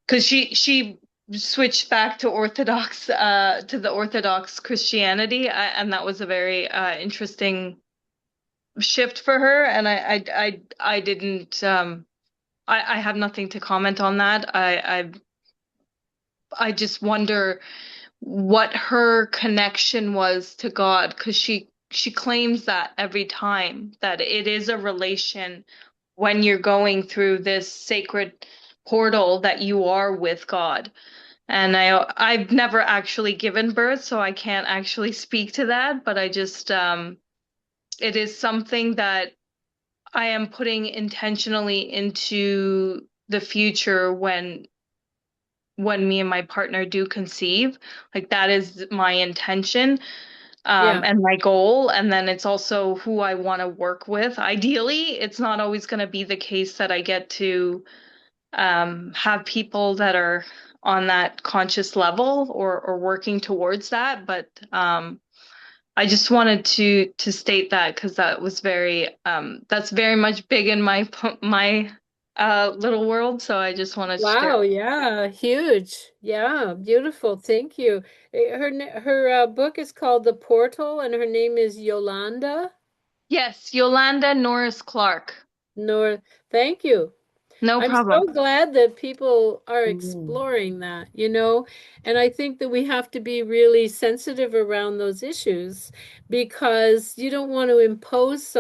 because she switched back to Orthodox to the Orthodox Christianity, and that was a very interesting shift for her. And I didn't I have nothing to comment on that. I just wonder what her connection was to God, because she claims that every time that it is a relation when you're going through this sacred portal that you are with God. And I've never actually given birth, so I can't actually speak to that, but I just it is something that I am putting intentionally into the future when me and my partner do conceive. Like, that is my intention,
Yeah.
and my goal. And then it's also who I want to work with. Ideally, it's not always going to be the case that I get to have people that are on that conscious level or working towards that. But I just wanted to state that, because that was that's very much big in my little world. So I just wanted to share.
Wow, yeah, huge. Yeah, beautiful. Thank you. Her book is called The Portal, and her name is Yolanda.
Yes, Yolanda Norris Clark.
Nor, thank you.
No
I'm so
problem.
glad that people are
Mm.
exploring that, and I think that we have to be really sensitive around those issues, because you don't want to
No.
impose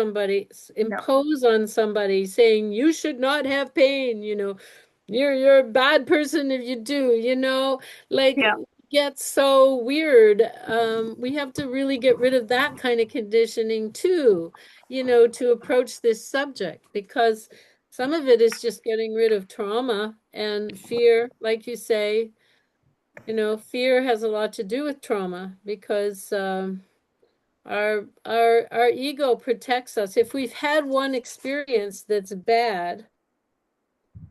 on somebody saying you should not have pain, you're a bad person if you do, like
Yeah.
it gets so weird. We have to really get rid of that kind of conditioning too, to approach this subject, because some of it is just getting rid of trauma and fear, like you say. Fear has a lot to do with trauma, because our ego protects us. If we've had one experience that's bad,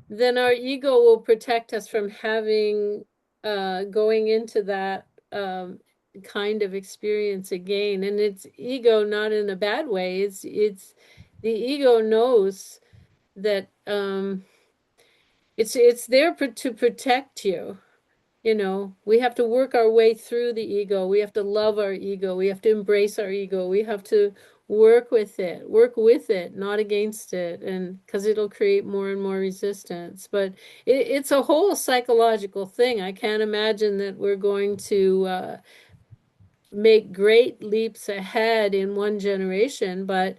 then our ego will protect us from having going into that kind of experience again. And it's ego, not in a bad way. It's the ego knows that it's there to protect you. We have to work our way through the ego. We have to love our ego. We have to embrace our ego. We have to work with it, not against it, and because it'll create more and more resistance. But it's a whole psychological thing. I can't imagine that we're going to make great leaps ahead in one generation, but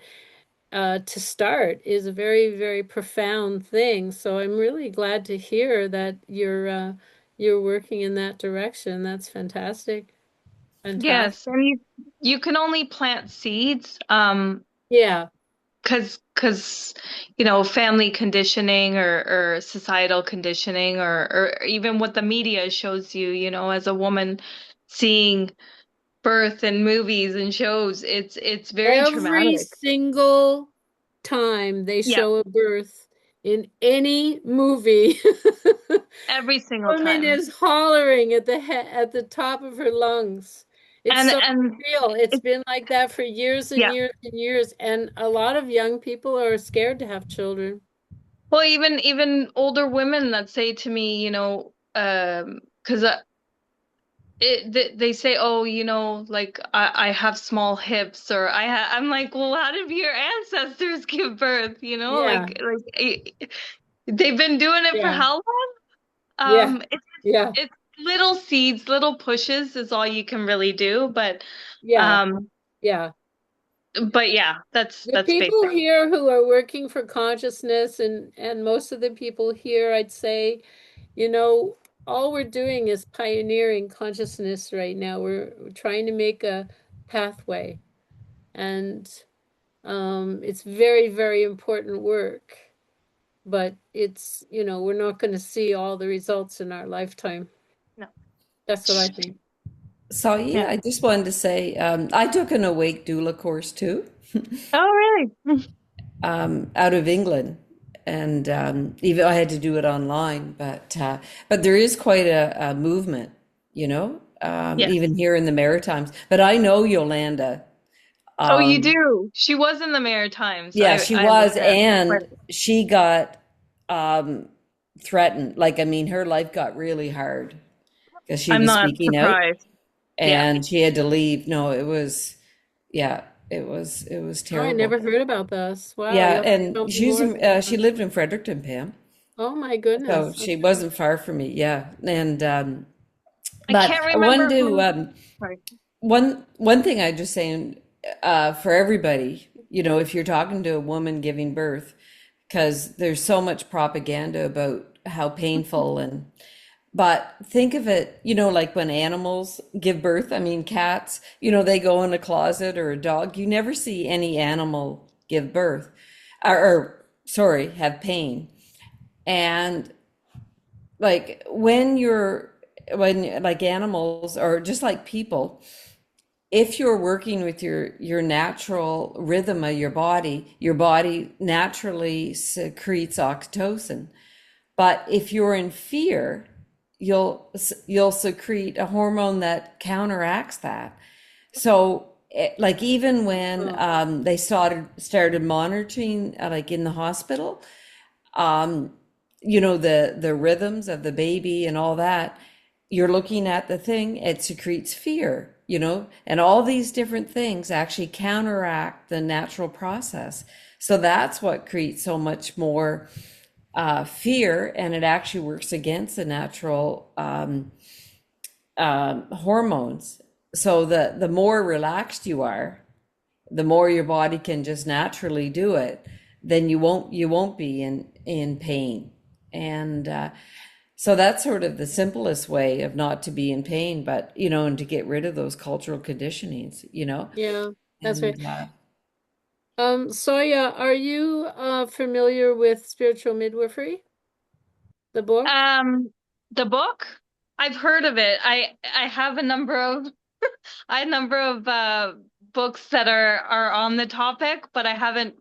to start is a very, very profound thing. So I'm really glad to hear that you're working in that direction. That's fantastic. Fantastic.
Yes, and you can only plant seeds,
Yeah.
because family conditioning or societal conditioning, or even what the media shows you, as a woman seeing birth in movies and shows, it's very
Every
traumatic.
single time they
Yeah,
show a birth in any movie,
every single
woman
time.
is hollering at the top of her lungs. It's
And
so
and
real. It's
it,
been like that for years and
yeah.
years and years, and a lot of young people are scared to have children.
Well, even older women that say to me, because they say, oh, like I have small hips, or I'm like, well, how did your ancestors give birth?
Yeah,
They've been doing it for
yeah,
how long?
yeah,
It's
yeah,
it's little seeds, little pushes is all you can really do,
yeah,
um,
yeah.
but yeah,
The
that's
people
basic.
here who are working for consciousness and most of the people here, I'd say, you know, all we're doing is pioneering consciousness right now. We're trying to make a pathway, and it's very, very important work. But it's, we're not going to see all the results in our lifetime.
No.
That's what I think.
So
Yeah.
yeah, I just wanted to say I took an awake doula course too,
Oh, really?
out of England, and even I had to do it online. But there is quite a movement,
Yes.
even here in the Maritimes. But I know Yolanda.
Oh, you
Um,
do. She was in the Maritimes.
yeah, she
I looked
was,
at quite.
and she got um, threatened. Like, I mean, her life got really hard because she
I'm
was
not
speaking out,
surprised. Yeah.
and she had to leave. No, it was, yeah, it was
Oh, I
terrible.
never heard about this. Wow,
Yeah,
you'll have to tell
and
me more about
she
that.
lived in Fredericton, Pam.
Oh my
So
goodness.
she
Okay.
wasn't far from me. Yeah, and
I
but
can't
I wanted
remember
to
who. Sorry.
one thing I just saying for everybody, if you're talking to a woman giving birth, because there's so much propaganda about how painful and but think of it, like when animals give birth. I mean, cats, they go in a closet, or a dog. You never see any animal give birth, or sorry, have pain. And like when like animals or just like people, if you're working with your natural rhythm of your body naturally secretes oxytocin. But if you're in fear, you'll secrete a hormone that counteracts that. So like even when
Oh,
they started monitoring like in the hospital, um, the rhythms of the baby and all that, you're looking at the thing, it secretes fear, and all these different things actually counteract the natural process. So that's what creates so much more fear, and it actually works against the natural hormones. So the more relaxed you are, the more your body can just naturally do it, then you won't be in pain. And so that's sort of the simplest way of not to be in pain, but and to get rid of those cultural conditionings.
yeah, that's right.
And
Soya, are you familiar with spiritual midwifery, the book?
Um, the book, I've heard of it. I have a number of books that are on the topic, but I haven't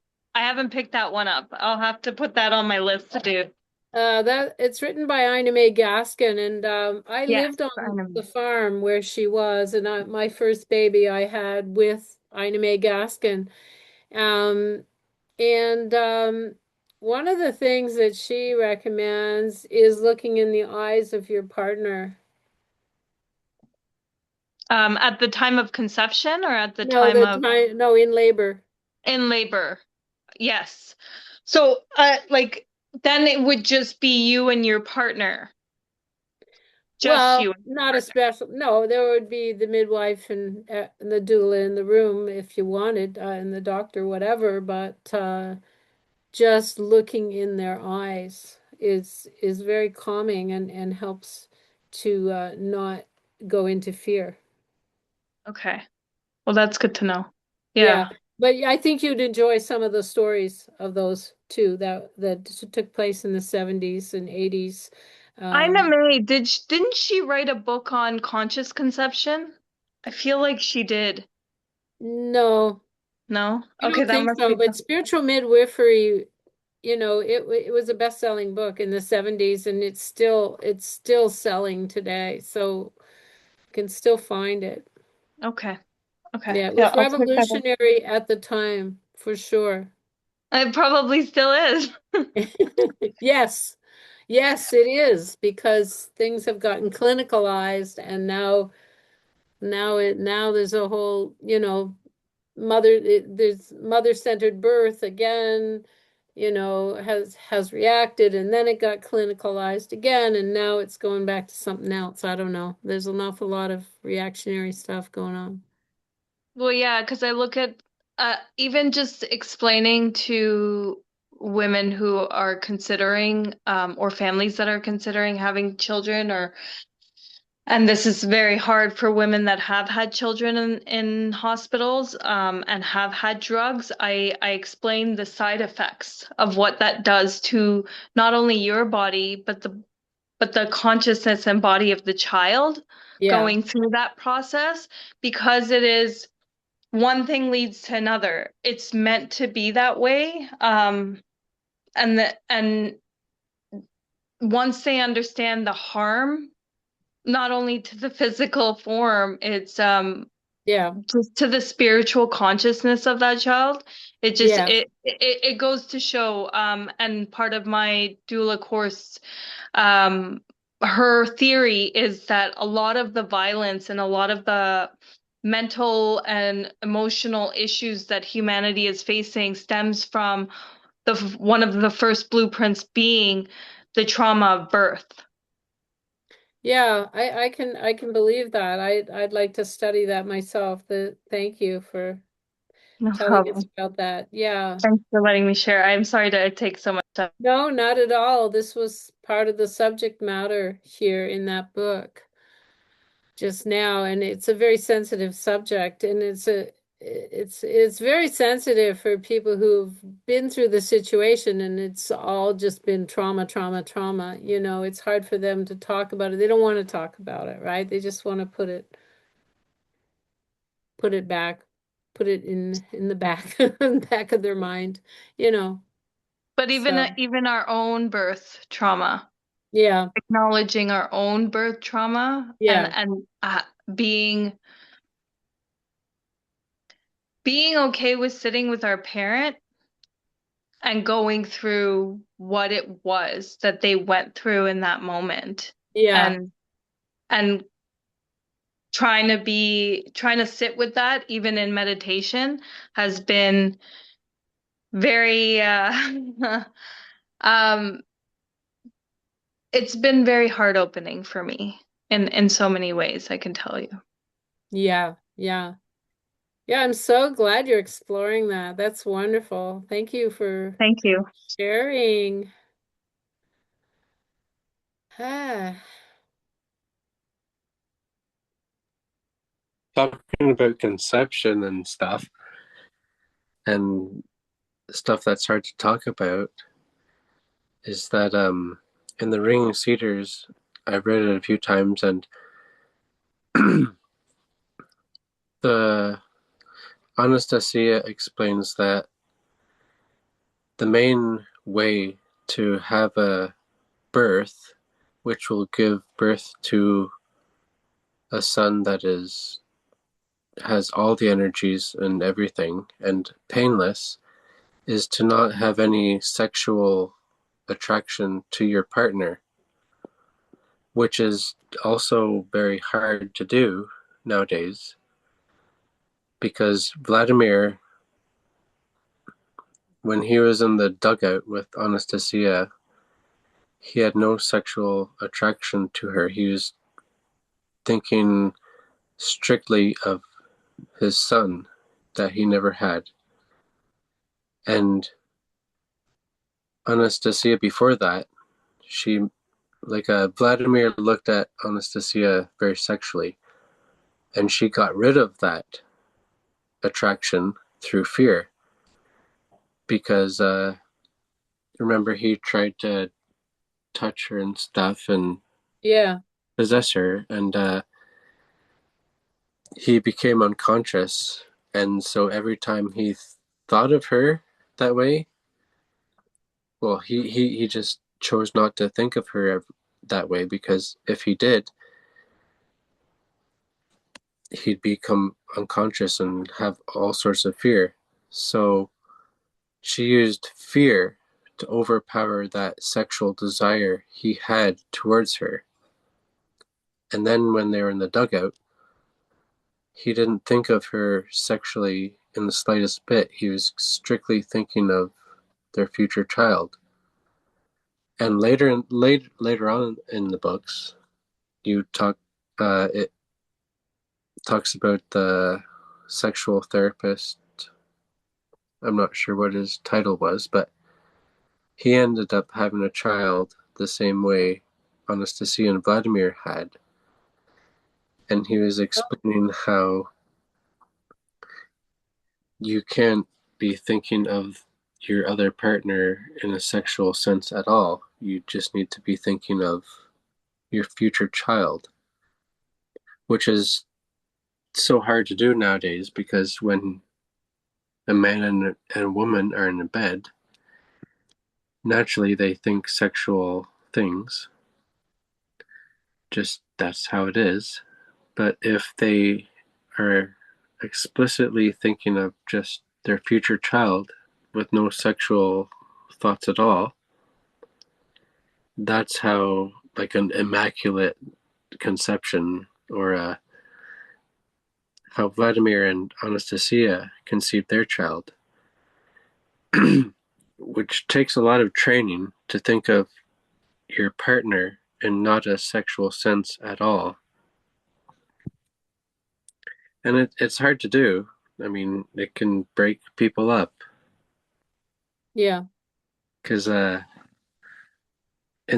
picked that one up. I'll have to put that on my list to do.
That it's written by Ina May Gaskin, and I
Yes,
lived on
I know.
the farm where she was, and my first baby I had with Ina May Gaskin. Um, and one of the things that she recommends is looking in the eyes of your partner.
At the time of conception or at the
No,
time of
no, in labor.
in labor. Yes. So, like then it would just be you and your partner. Just
Well,
you and your
not a
partner.
special. No, there would be the midwife and the doula in the room if you wanted, and the doctor, whatever. But just looking in their eyes is very calming and helps to not go into fear.
Okay. Well, that's good to know.
Yeah,
Yeah.
but I think you'd enjoy some of the stories of those too that took place in the 70s and 80s.
Ina
Um,
May, didn't she write a book on conscious conception? I feel like she did.
no,
No?
I
Okay,
don't
that
think
must
so.
be
But
some.
Spiritual Midwifery, it was a best-selling book in the 70s, and it's still selling today. So you can still find it.
Okay. Okay.
Yeah, it
Yeah,
was
I'll check that out.
revolutionary at the time, for sure.
It probably still is.
Yes, yes, it is because things have gotten clinicalized, and now Now there's a whole, there's mother-centered birth again, has reacted, and then it got clinicalized again, and now it's going back to something else. I don't know. There's an awful lot of reactionary stuff going on.
Well, yeah, because I look at even just explaining to women who are considering or families that are considering having children, or and this is very hard for women that have had children in hospitals and have had drugs. I explain the side effects of what that does to not only your body, but the consciousness and body of the child
Yeah,
going through that process, because it is one thing leads to another. It's meant to be that way. And once they understand the harm, not only to the physical form, it's
yeah,
just to the spiritual consciousness of that child.
yes,
It goes to show. And part of my doula course, um, her theory is that a lot of the violence and a lot of the mental and emotional issues that humanity is facing stems from the one of the first blueprints being the trauma of birth.
yeah. I can believe that. I'd like to study that myself. Thank you for
No
telling us
problem.
about that. Yeah.
Thanks for letting me share. I'm sorry to take so much time.
No, not at all. This was part of the subject matter here in that book just now, and it's a very sensitive subject, and it's very sensitive for people who've been through the situation, and it's all just been trauma, trauma, trauma. It's hard for them to talk about it. They don't want to talk about it, right? They just want to put it back, put it in the back back of their mind, you know.
But
So,
even our own birth trauma,
yeah,
acknowledging our own birth trauma,
yeah,
and being being okay with sitting with our parent and going through what it was that they went through in that moment,
yeah,
and and trying to sit with that even in meditation has been very um it's been very heart opening for me in so many ways, I can tell you.
yeah, yeah. Yeah, I'm so glad you're exploring that. That's wonderful. Thank you for
Thank you.
sharing. Ah,
Talking about conception and stuff that's hard to talk about, is that in the Ring Cedars, I've read it a few times, and the Anastasia explains that the main way to have a birth, which will give birth to a son that has all the energies and everything and painless, is to not have any sexual attraction to your partner, which is also very hard to do nowadays, because Vladimir, when he was in the dugout with Anastasia, he had no sexual attraction to her. He was thinking strictly of his son that he never had. And Anastasia, before that, she, Vladimir looked at Anastasia very sexually, and she got rid of that attraction through fear, because remember, he tried to touch her and stuff and
yeah,
possess her, and he became unconscious. And so every time he thought of her that way, well, he just chose not to think of her that way, because if he did, he'd become unconscious and have all sorts of fear. So she used fear to overpower that sexual desire he had towards her. And then when they were in the dugout, he didn't think of her sexually in the slightest bit. He was strictly thinking of their future child. And later on in the books, it talks about the sexual therapist. I'm not sure what his title was, but he ended up having a child the same way Anastasia and Vladimir had. And he was explaining how you can't be thinking of your other partner in a sexual sense at all. You just need to be thinking of your future child, which is so hard to do nowadays because when a man and a woman are in a bed, naturally they think sexual things. Just that's how it is. But if they are explicitly thinking of just their future child with no sexual thoughts at all, that's how, like, an immaculate conception, or how Vladimir and Anastasia conceived their child, which takes a lot of training to think of your partner in not a sexual sense at all. And it's hard to do. I mean, it can break people up
Yeah.
because in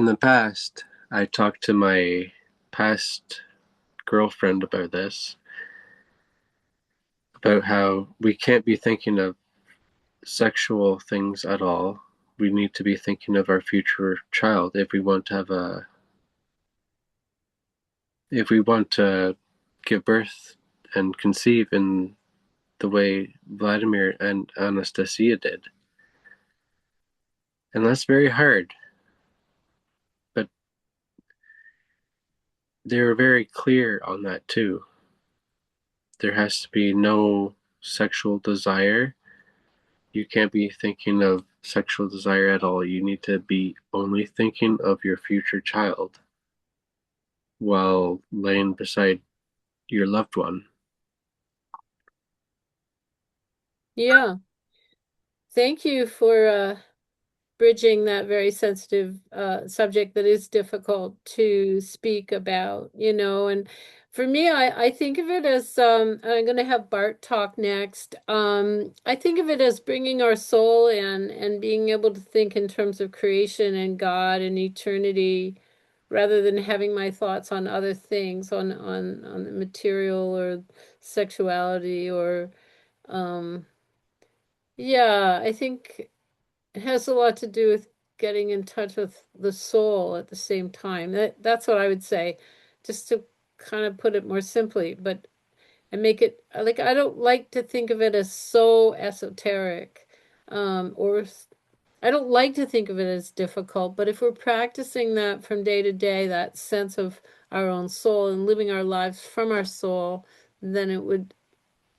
the past, I talked to my past girlfriend about this, about how we can't be thinking of sexual things at all. We need to be thinking of our future child if we want to give birth and conceive in the way Vladimir and Anastasia did. And that's very hard. But they were very clear on that too. There has to be no sexual desire. You can't be thinking of sexual desire at all. You need to be only thinking of your future child while laying beside your loved one.
Yeah. Thank you for bridging that very sensitive subject that is difficult to speak about, and for me, I think of it as I'm going to have Bart talk next. I think of it as bringing our soul in and being able to think in terms of creation and God and eternity rather than having my thoughts on other things, on the material or sexuality or um yeah, I think it has a lot to do with getting in touch with the soul at the same time. That's what I would say, just to kind of put it more simply, but and make it like I don't like to think of it as so esoteric, or I don't like to think of it as difficult, but if we're practicing that from day to day, that sense of our own soul and living our lives from our soul, then it would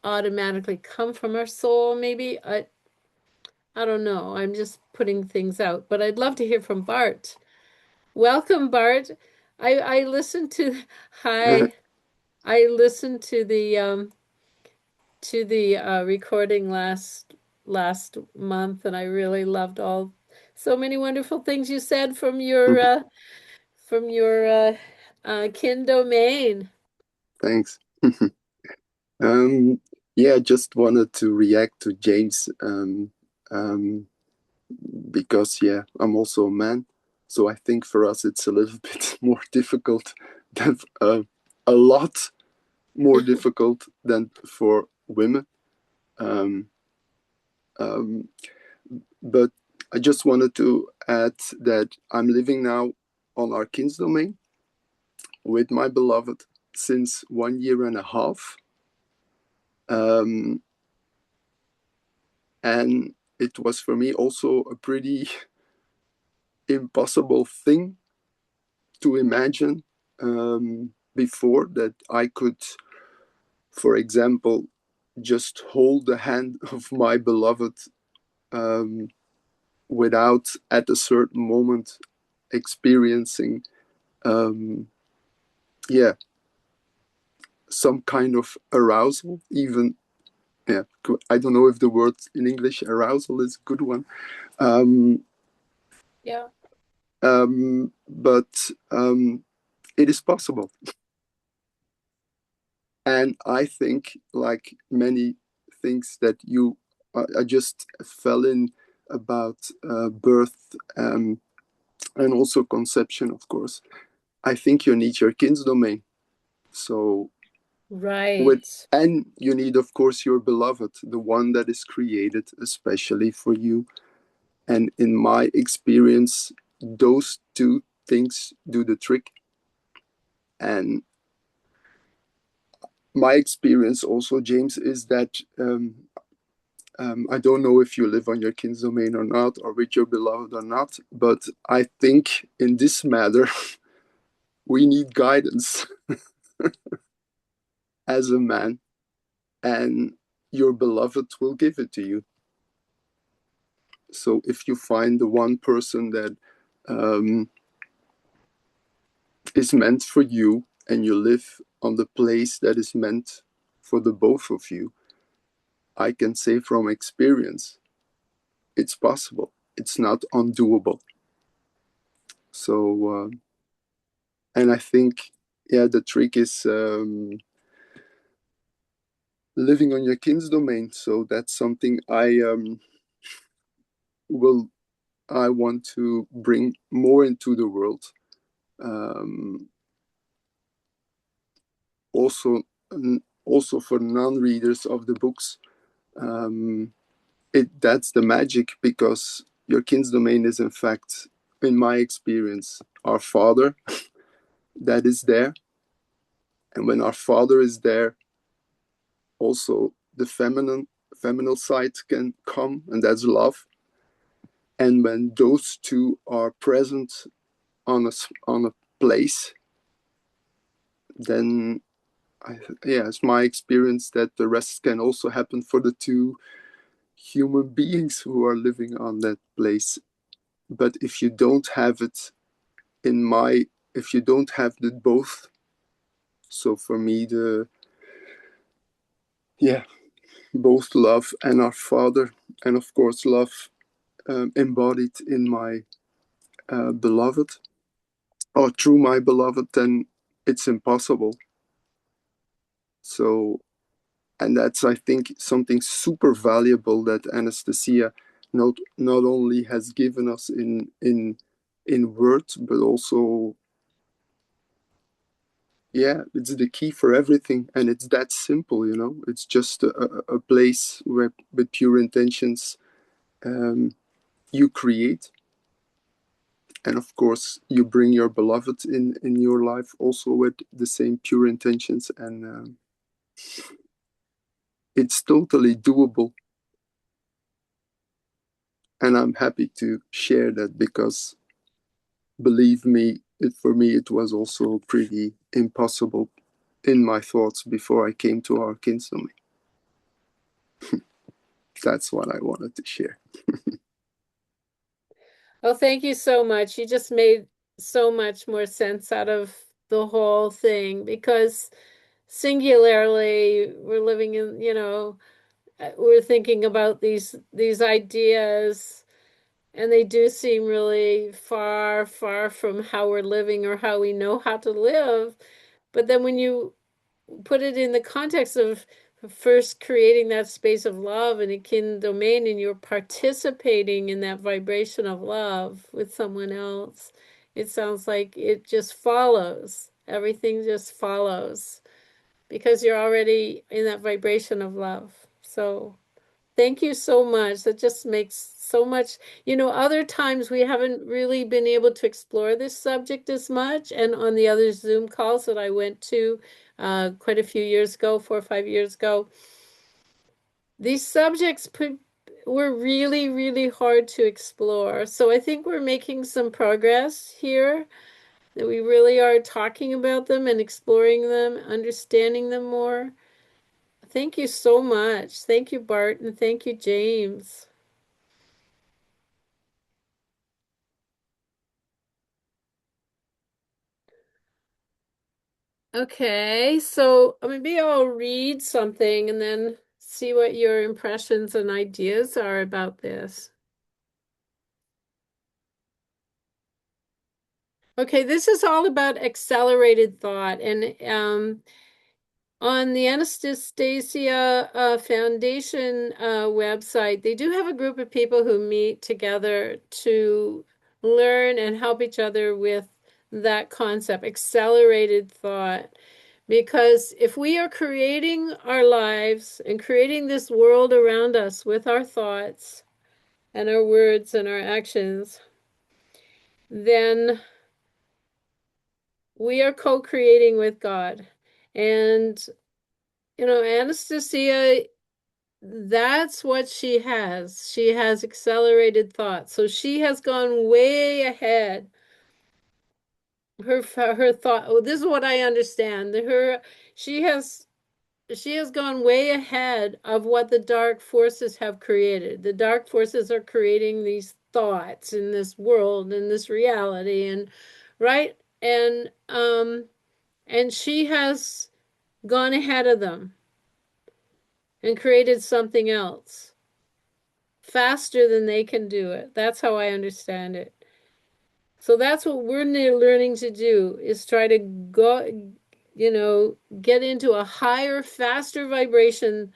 automatically come from our soul, maybe. I don't know. I'm just putting things out, but I'd love to hear from Bart. Welcome, Bart. I listened to hi. I listened to the recording last month, and I really loved all so many wonderful things you said from your kin domain.
Thanks. Um, yeah, I just wanted to react to James because, yeah, I'm also a man. So I think for us it's a little bit more difficult than a lot more difficult than for women. Um, um, but I just wanted to add that I'm living now on our kin's domain with my beloved since 1 year and a half. Um, and it was for me also a pretty impossible thing to imagine before that I could, for example, just hold the hand of my beloved um, without at a certain moment experiencing, um, yeah, some kind of arousal, even. Yeah, I don't know if the word in English arousal is a good one.
Yeah.
But it is possible. And I think, like many things that I just fell in about birth and also conception, of course. I think you need your kin's domain. So,
Right.
and you need, of course, your beloved, the one that is created especially for you. And in my experience, those two things do the trick. And my experience also, James, is that I don't know if you live on your kin's domain or not, or with your beloved or not, but I think in this matter, we need guidance as a man, and your beloved will give it to you. So if you find the one person that um, is meant for you, and you live on the place that is meant for the both of you, I can say from experience, it's possible. It's not undoable. So, and I think, yeah, the trick is living on your kin's domain. So that's something will I want to bring more into the world. Um, also, also for non-readers of the books, that's the magic, because your kin's domain is, in fact, in my experience, our father that is there. And when our father is there, also the feminine side can come, and that's love. And when those two are present on a place, then yeah, it's my experience that the rest can also happen for the two human beings who are living on that place. But if you don't have it, if you don't have the both, so for me, yeah, both love and our father, and of course love embodied in my beloved, or through my beloved, then it's impossible. So, and that's, I think, something super valuable that Anastasia not only has given us in words, but also, yeah, it's the key for everything. And it's that simple, it's just a place where, with pure intentions, you create. And of course, you bring your beloved in your life also with the same pure intentions. And it's totally doable. And I'm happy to share that, because believe me, for me, it was also pretty impossible in my thoughts before I came to our kingdom. That's what I wanted to share.
Oh, thank you so much. You just made so much more sense out of the whole thing, because singularly we're living in, we're thinking about these ideas, and they do seem really far, far from how we're living or how we know how to live. But then when you put it in the context of first creating that space of love in a kin domain, and you're participating in that vibration of love with someone else, it sounds like it just follows. Everything just follows because you're already in that vibration of love. So thank you so much. That just makes so much, other times we haven't really been able to explore this subject as much. And on the other Zoom calls that I went to quite a few years ago, 4 or 5 years ago, these subjects were really, really hard to explore. So I think we're making some progress here, that we really are talking about them and exploring them, understanding them more. Thank you so much. Thank you, Bart, and thank you, James. Okay, so maybe I'll read something and then see what your impressions and ideas are about this. Okay, this is all about accelerated thought, and on the Anastasia Foundation website, they do have a group of people who meet together to learn and help each other with that concept, accelerated thought. Because if we are creating our lives and creating this world around us with our thoughts and our words and our actions, then we are co-creating with God. And, Anastasia, that's what she has. She has accelerated thought. So she has gone way ahead. Her thought, oh, this is what I understand. She has she has gone way ahead of what the dark forces have created. The dark forces are creating these thoughts in this world, in this reality, and right? And she has gone ahead of them and created something else faster than they can do it. That's how I understand it. So that's what we're learning to do, is try to go, get into a higher, faster vibration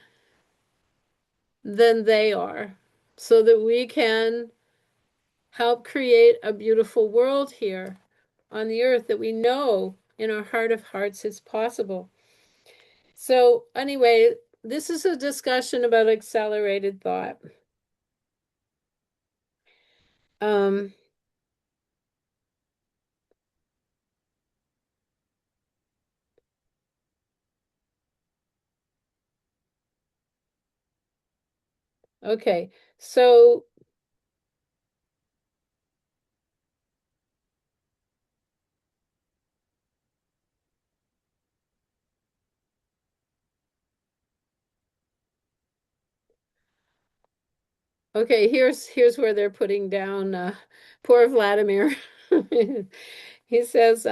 than they are, so that we can help create a beautiful world here on the earth that we know in our heart of hearts is possible. So anyway, this is a discussion about accelerated thought. Um, okay, so okay, here's where they're putting down poor Vladimir. He says,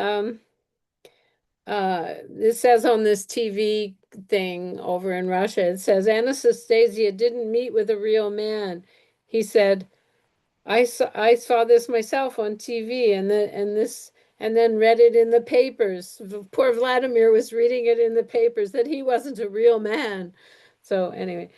it says on this TV thing over in Russia, it says Anastasia didn't meet with a real man. He said, I saw this myself on TV, and then read it in the papers. Poor Vladimir was reading it in the papers that he wasn't a real man. So anyway,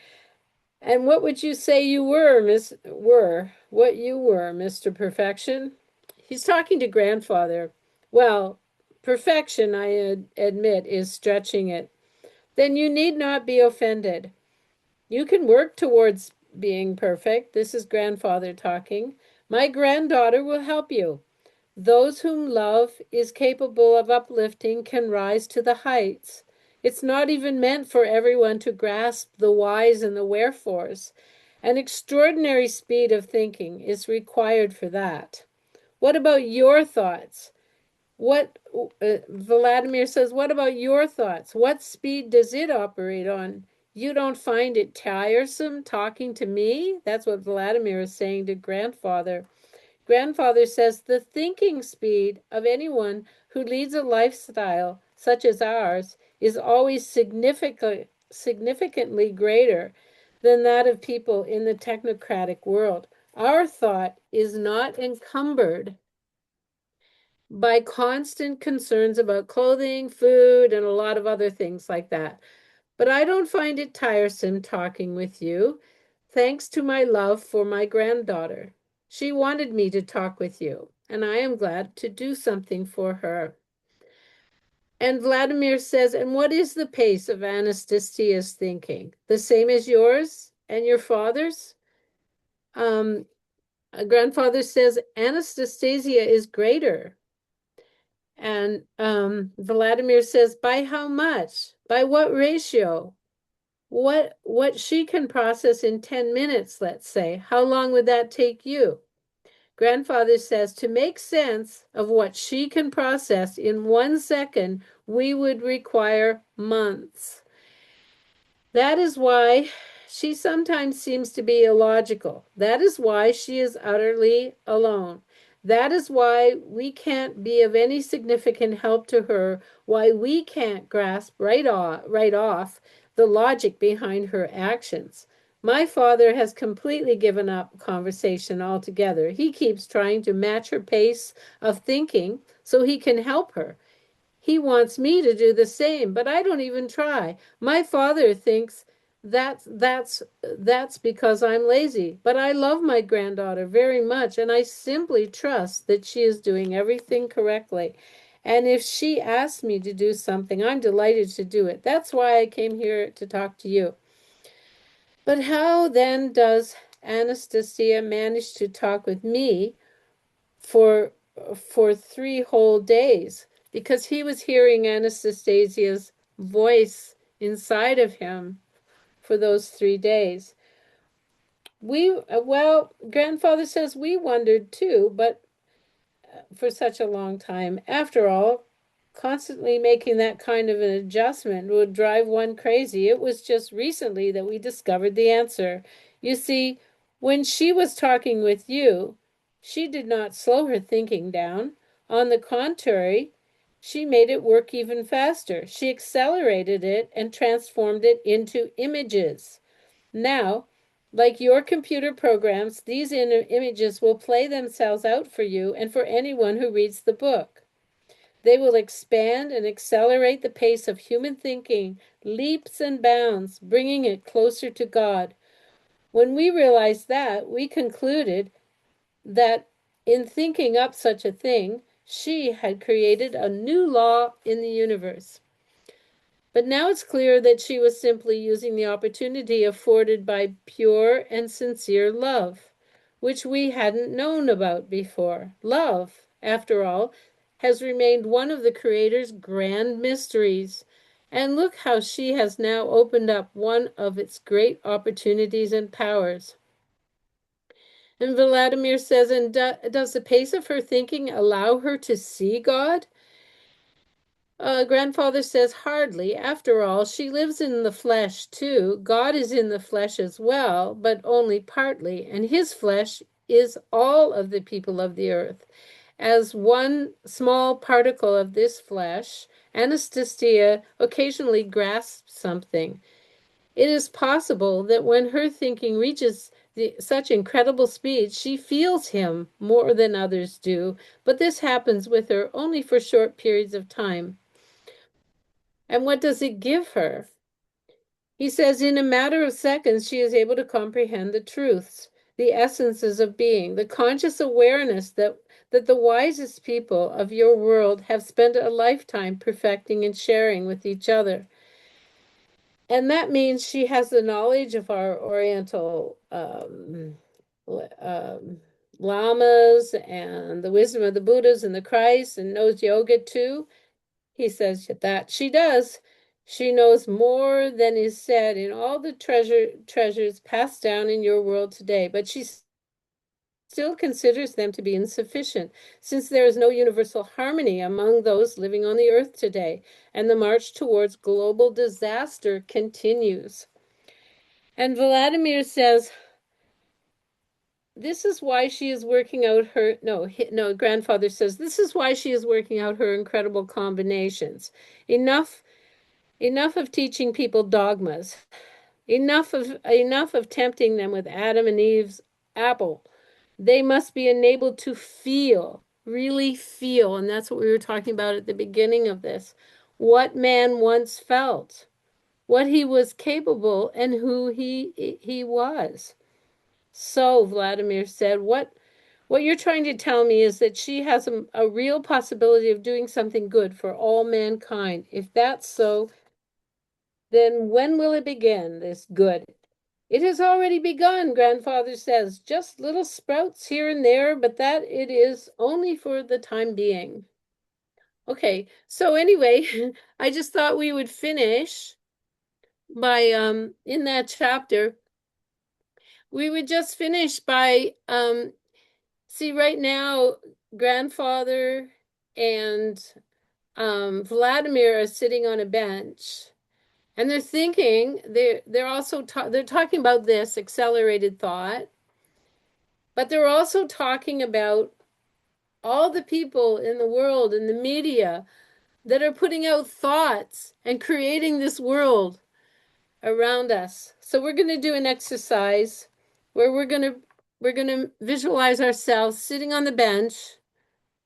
and what would you say you what you were, Mr. Perfection? He's talking to grandfather. Well, perfection, I admit, is stretching it. Then you need not be offended. You can work towards being perfect. This is grandfather talking. My granddaughter will help you. Those whom love is capable of uplifting can rise to the heights. It's not even meant for everyone to grasp the whys and the wherefores. An extraordinary speed of thinking is required for that. What about your thoughts? What Vladimir says, what about your thoughts? What speed does it operate on? You don't find it tiresome talking to me? That's what Vladimir is saying to grandfather. Grandfather says the thinking speed of anyone who leads a lifestyle such as ours is always significantly greater than that of people in the technocratic world. Our thought is not encumbered by constant concerns about clothing, food, and a lot of other things like that. But I don't find it tiresome talking with you, thanks to my love for my granddaughter. She wanted me to talk with you, and I am glad to do something for her. And Vladimir says, and what is the pace of Anastasia's thinking? The same as yours and your father's? Grandfather says, Anastasia is greater. And Vladimir says, by how much? By what ratio? What she can process in 10 minutes, let's say. How long would that take you? Grandfather says, to make sense of what she can process in 1 second, we would require months. That is why she sometimes seems to be illogical. That is why she is utterly alone. That is why we can't be of any significant help to her, why we can't grasp right off the logic behind her actions. My father has completely given up conversation altogether. He keeps trying to match her pace of thinking so he can help her. He wants me to do the same, but I don't even try. My father thinks that's because I'm lazy. But I love my granddaughter very much, and I simply trust that she is doing everything correctly. And if she asks me to do something, I'm delighted to do it. That's why I came here to talk to you. But how then does Anastasia manage to talk with me for 3 whole days? Because he was hearing Anastasia's voice inside of him for those 3 days. Well, grandfather says we wondered too, but for such a long time. After all, constantly making that kind of an adjustment would drive one crazy. It was just recently that we discovered the answer. You see, when she was talking with you, she did not slow her thinking down. On the contrary, she made it work even faster. She accelerated it and transformed it into images. Now, like your computer programs, these images will play themselves out for you and for anyone who reads the book. They will expand and accelerate the pace of human thinking, leaps and bounds, bringing it closer to God. When we realized that, we concluded that in thinking up such a thing, she had created a new law in the universe. But now it's clear that she was simply using the opportunity afforded by pure and sincere love, which we hadn't known about before. Love, after all, has remained one of the Creator's grand mysteries. And look how she has now opened up one of its great opportunities and powers. And Vladimir says, and does the pace of her thinking allow her to see God? Grandfather says, hardly. After all, she lives in the flesh too. God is in the flesh as well, but only partly, and his flesh is all of the people of the earth. As one small particle of this flesh, Anastasia occasionally grasps something. It is possible that when her thinking reaches such incredible speed, she feels him more than others do, but this happens with her only for short periods of time. And what does it give her? He says, in a matter of seconds, she is able to comprehend the truths, the essences of being, the conscious awareness that the wisest people of your world have spent a lifetime perfecting and sharing with each other. And that means she has the knowledge of our Oriental lamas and the wisdom of the Buddhas and the Christ, and knows yoga too. He says that she does. She knows more than is said in all the treasures passed down in your world today, but she still considers them to be insufficient, since there is no universal harmony among those living on the earth today, and the march towards global disaster continues. And Vladimir says, this is why she is working out her, grandfather says, this is why she is working out her incredible combinations. Enough of teaching people dogmas. Enough of tempting them with Adam and Eve's apple. They must be enabled to feel, really feel, and that's what we were talking about at the beginning of this, what man once felt, what he was capable, and who he was. So, Vladimir said, what you're trying to tell me is that she has a real possibility of doing something good for all mankind. If that's so, then when will it begin, this good? It has already begun, grandfather says, just little sprouts here and there, but that it is only for the time being. Okay, so anyway, I just thought we would finish by in that chapter. We would just finish by see right now grandfather and Vladimir are sitting on a bench. And they're thinking, they're also they're talking about this accelerated thought, but they're also talking about all the people in the world, in the media, that are putting out thoughts and creating this world around us. So we're going to do an exercise where we're going to visualize ourselves sitting on the bench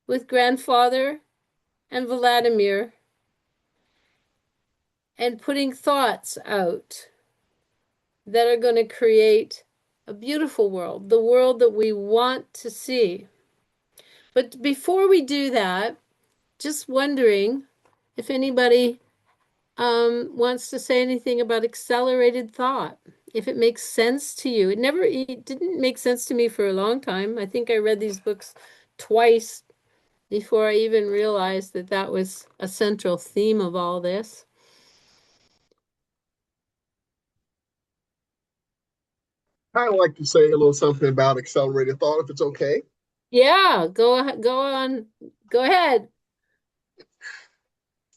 with grandfather and Vladimir and putting thoughts out that are going to create a beautiful world, the world that we want to see. But before we do that, just wondering if anybody wants to say anything about accelerated thought, if it makes sense to you. It didn't make sense to me for a long time. I think I read these books twice before I even realized that that was a central theme of all this.
I'd like to say a little something about accelerated thought, if it's okay.
Yeah, go on, go ahead.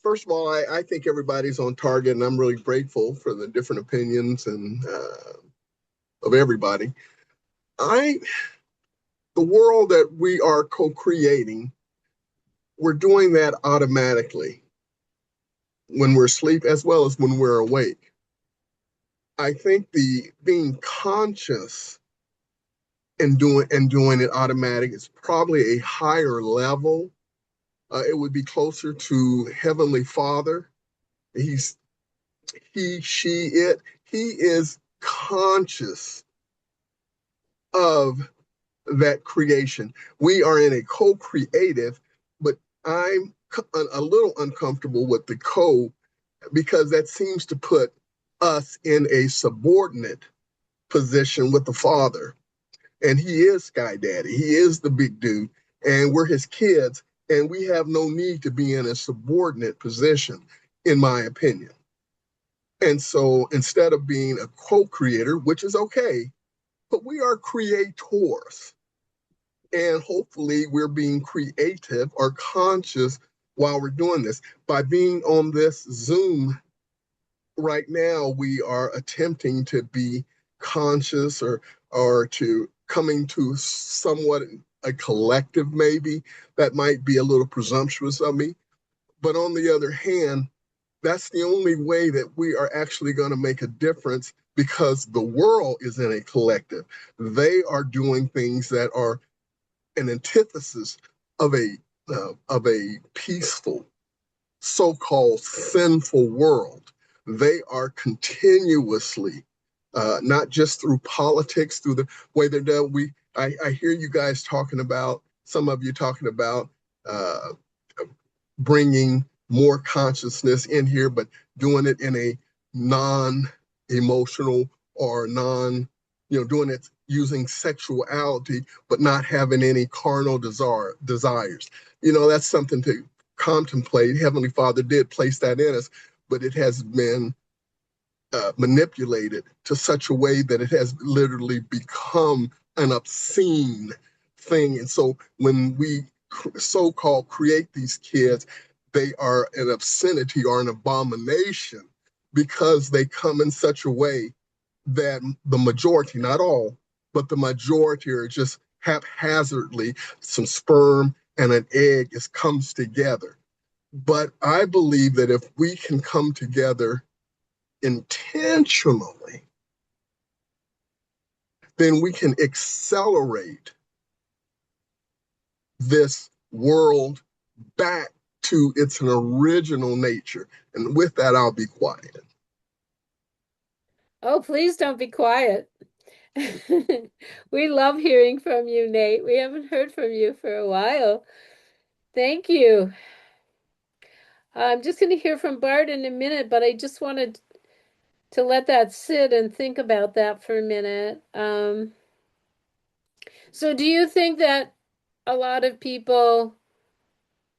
First of all, I think everybody's on target, and I'm really grateful for the different opinions and of everybody. The world that we are co-creating, we're doing that automatically when we're asleep as well as when we're awake. I think the being conscious and doing it automatic is probably a higher level. It would be closer to Heavenly Father. He's he, she, it. He is conscious of that creation. We are in a co-creative, but I'm a little uncomfortable with the co because that seems to put us in a subordinate position with the Father. And he is Sky Daddy. He is the big dude, and we're his kids, and we have no need to be in a subordinate position, in my opinion. And so instead of being a co-creator, which is okay, but we are creators. And hopefully we're being creative or conscious while we're doing this. By being on this Zoom right now, we are attempting to be conscious or to coming to somewhat a collective, maybe. That might be a little presumptuous of me. But on the other hand, that's the only way that we are actually going to make a difference because the world is in a collective. They are doing things that are an antithesis of a peaceful, so-called sinful world. They are continuously, not just through politics, through the way they're done. I hear you guys talking about, some of you talking about uh, bringing more consciousness in here, but doing it in a non-emotional or doing it using sexuality, but not having any carnal desires. That's something to contemplate. Heavenly Father did place that in us, but it has been manipulated to such a way that it has literally become an obscene thing. And so when we so-called create these kids, they are an obscenity or an abomination because they come in such a way that the majority, not all, but the majority are just haphazardly, some sperm and an egg comes together. But I believe that if we can come together intentionally, then we can accelerate this world back to its original nature. And with that, I'll be quiet.
Oh, please don't be quiet. We love hearing from you, Nate. We haven't heard from you for a while. Thank you. I'm just going to hear from Bart in a minute, but I just wanted to let that sit and think about that for a minute. So do you think that a lot of people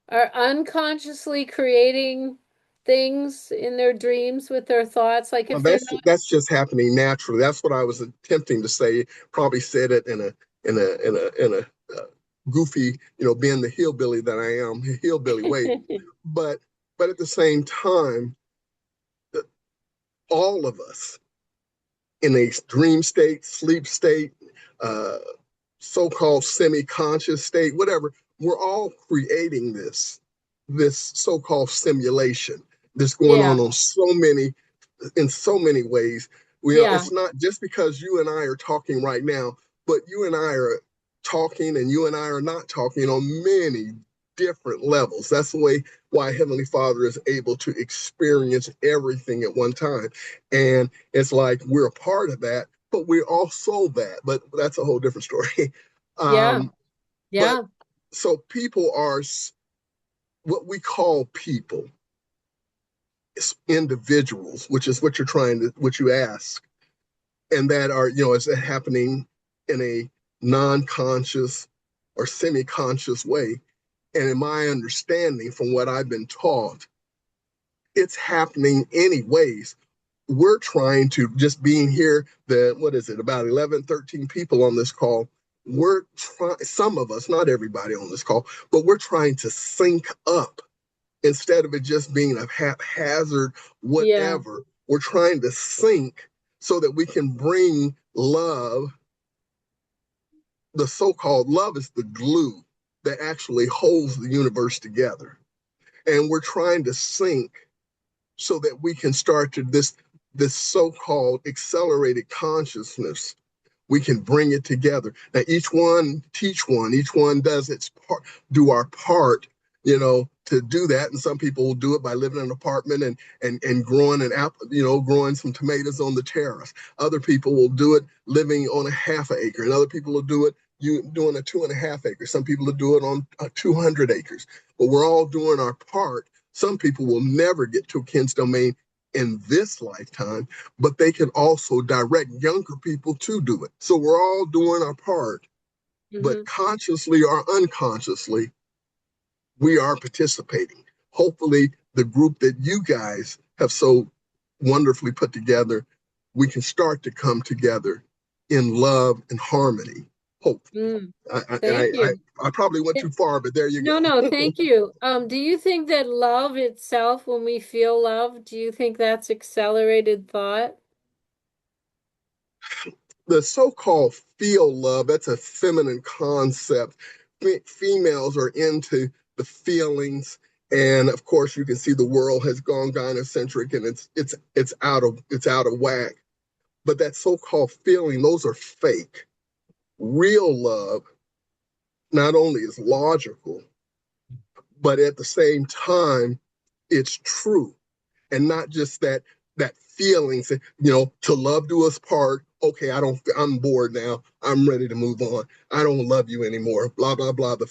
are unconsciously creating things in their dreams with their thoughts? Like if they're not.
That's just happening naturally. That's what I was attempting to say. Probably said it in a goofy, being the hillbilly that I am, hillbilly way. But at the same time, all of us in a dream state, sleep state, uh, so-called semi-conscious state, whatever, we're all creating this so-called simulation that's going
Yeah.
on so many in so many ways.
Yeah.
It's not just because you and I are talking right now, but you and I are talking and you and I are not talking on many different levels. That's the way why Heavenly Father is able to experience everything at one time. And it's like we're a part of that, but we're also that. But that's a whole different story.
Yeah.
um, but
Yeah.
so people are what we call people, individuals, which is what what you ask, and that are, is it happening in a non-conscious or semi-conscious way? And in my understanding, from what I've been taught, it's happening anyways. We're trying to just being here, what is it, about 11, 13 people on this call. We're trying, some of us, not everybody on this call, but we're trying to sync up instead of it just being a haphazard
Yeah.
whatever. We're trying to sync so that we can bring love. The so-called love is the glue that actually holds the universe together. And we're trying to sync so that we can start to this so-called accelerated consciousness, we can bring it together. Now each one teach one, each one does its part, do our part, to do that. And some people will do it by living in an apartment and growing an apple, growing some tomatoes on the terrace. Other people will do it living on a half an acre, and other people will do it you doing a 2.5 acres. Some people will do it on 200 acres. But we're all doing our part. Some people will never get to a King's domain in this lifetime, but they can also direct younger people to do it. So we're all doing our part, but
Hmm.
consciously or unconsciously, we are participating. Hopefully, the group that you guys have so wonderfully put together, we can start to come together in love and harmony. Hopefully,
Mm.
and
Thank you.
I probably went too far, but there you
No,
go.
no, thank you. Do you think that love itself, when we feel love, do you think that's accelerated thought?
The so-called feel love, that's a feminine concept. Females are into the feelings, and of course you can see the world has gone gynocentric, and it's out of whack. But that so-called feeling, those are fake. Real love not only is logical, but at the same time it's true, and not just that feeling, to love do us part. Okay, I'm bored now. I'm ready to move on. I don't love you anymore. Blah, blah, blah. The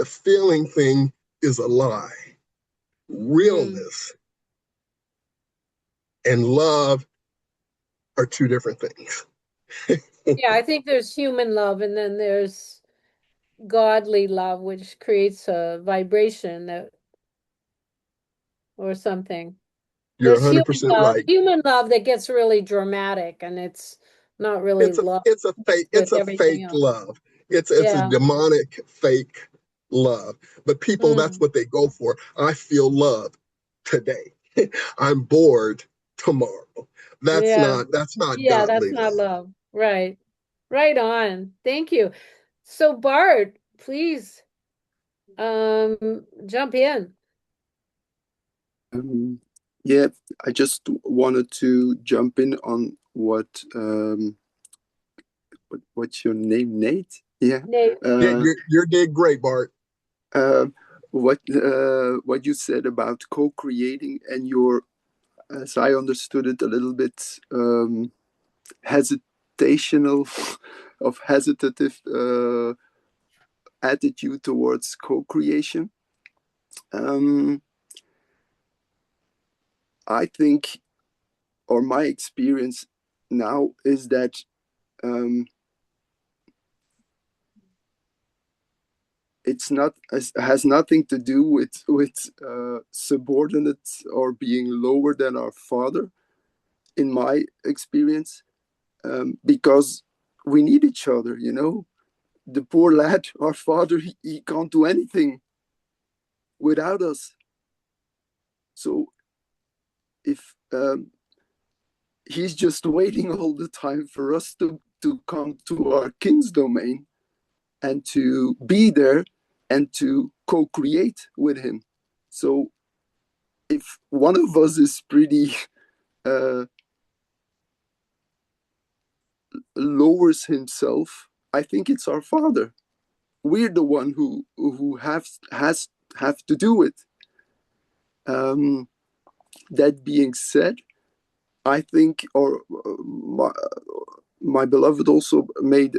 feeling thing is a lie.
Mm.
Realness and love are two different things.
Yeah, I think there's human love and then there's godly love, which creates a vibration that or something.
You're
There's
100% right.
human love that gets really dramatic and it's not really
It's a
love
it's a fake it's
with
a
everything
fake
else.
love. It's a
Yeah.
demonic fake love. But people, that's
Mm.
what they go for. I feel love today. I'm bored tomorrow. That's
Yeah.
not that's not
Yeah, that's
godly
not
love.
love. Right. Right on. Thank you. So Bart, please jump in.
Um, yeah, I just wanted to jump in on what's your name, Nate? Yeah.
Nate.
Yeah,
Uh,
you're did great, Bart.
uh, what you said about co-creating and your, as I understood it, a little bit hesitational of hesitative attitude towards co-creation. Um, I think, or my experience now is that um, it's not has nothing to do with subordinate or being lower than our father, in my experience, because we need each other. The poor lad, our father, he can't do anything without us. So if he's just waiting all the time for us to come to our king's domain and to be there, and to co-create with him. So if one of us is pretty lowers himself, I think it's our father. We're the one who have to do it. That being said, I think, or my beloved also made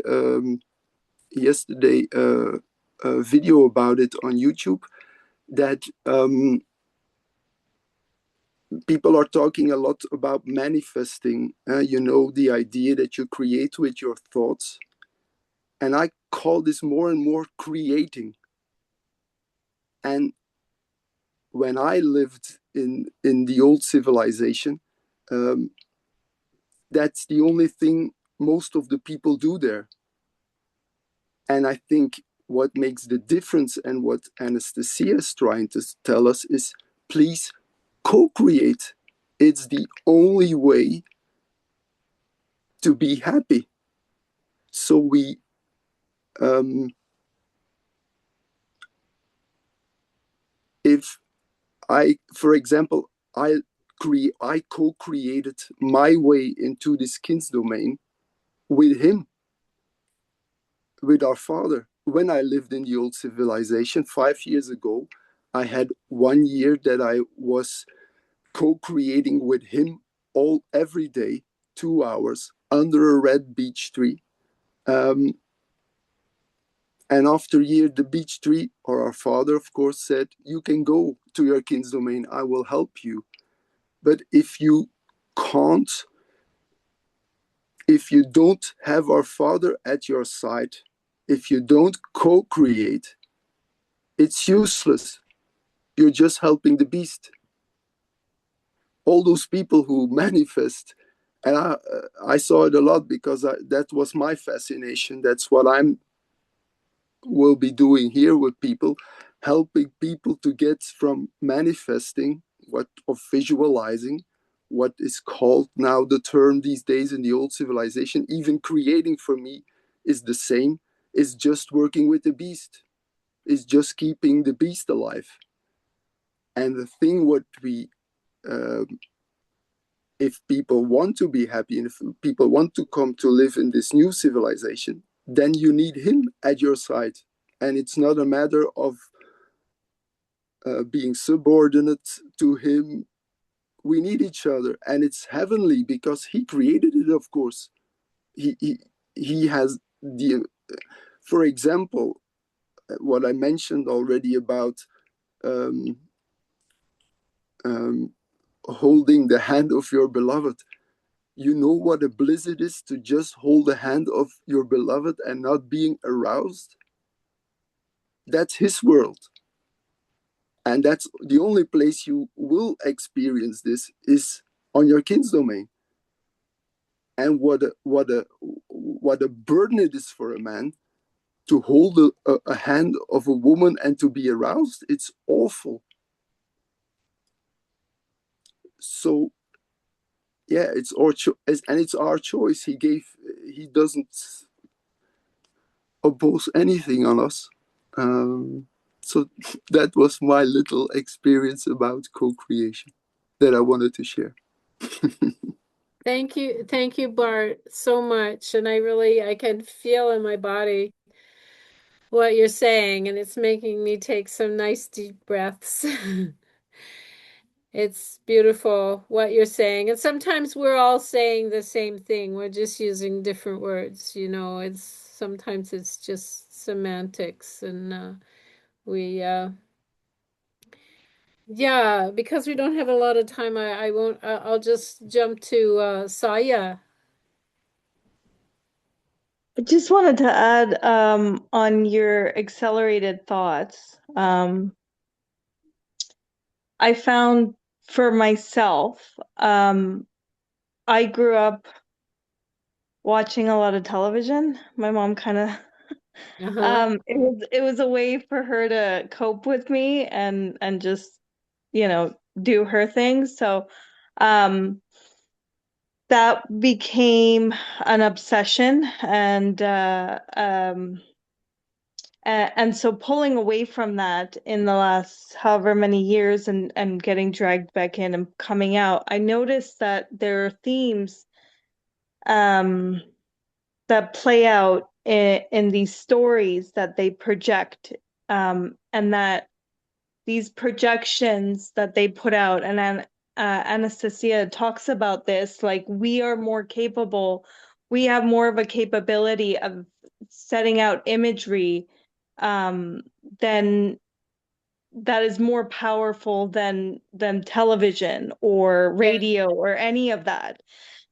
yesterday a video about it on YouTube, that people are talking a lot about manifesting, the idea that you create with your thoughts. And I call this more and more creating. And when I lived in the old civilization, um, that's the only thing most of the people do there. And I think what makes the difference and what Anastasia is trying to tell us is, please co-create. It's the only way to be happy. So we, if I, for example, I co-created my way into this king's domain with him, with our father. When I lived in the old civilization 5 years ago, I had 1 year that I was co-creating with him every day, 2 hours under a red beech tree. Um, and after a year, the beech tree, or our father, of course, said, "You can go to your king's domain. I will help you." But if you can't, if you don't have our father at your side, if you don't co-create, it's useless. You're just helping the beast. All those people who manifest, and I saw it a lot because that was my fascination. That's what I'm will be doing here with people, helping people to get from manifesting of visualizing, what is called now the term these days in the old civilization. Even creating for me is the same. Is just working with the beast. Is just keeping the beast alive. And the thing what we uh, if people want to be happy and if people want to come to live in this new civilization, then you need him at your side. And it's not a matter of being subordinate to him. We need each other. And it's heavenly because he created it, of course. He has the, for example, what I mentioned already about um, um, holding the hand of your beloved. You know what a bliss it is to just hold the hand of your beloved and not being aroused? That's his world. And that's the only place you will experience this is on your king's domain. And what a burden it is for a man to hold a hand of a woman and to be aroused. It's awful. So yeah, it's our and it's our choice. He doesn't oppose anything on us. So that was my little experience about co-creation that I wanted to share.
Thank you, Bart, so much. And I can feel in my body what you're saying, and it's making me take some nice deep breaths. It's beautiful what you're saying. And sometimes we're all saying the same thing. We're just using different words, sometimes it's just semantics and we yeah, because we don't have a lot of time, I won't I'll just jump to Saya.
I just wanted to add on your accelerated thoughts. I found for myself, I grew up watching a lot of television. My mom kind of
Uh-huh.
it was a way for her to cope with me and just, do her thing. So um that became an obsession and And so pulling away from that in the last however many years and getting dragged back in and coming out, I noticed that there are themes um, that play out in these stories that they project, and that these projections that they put out, and then Anastasia talks about this, like we are more capable, we have more of a capability of setting out imagery um, than that is more powerful than television or
Yeah.
radio or any of that.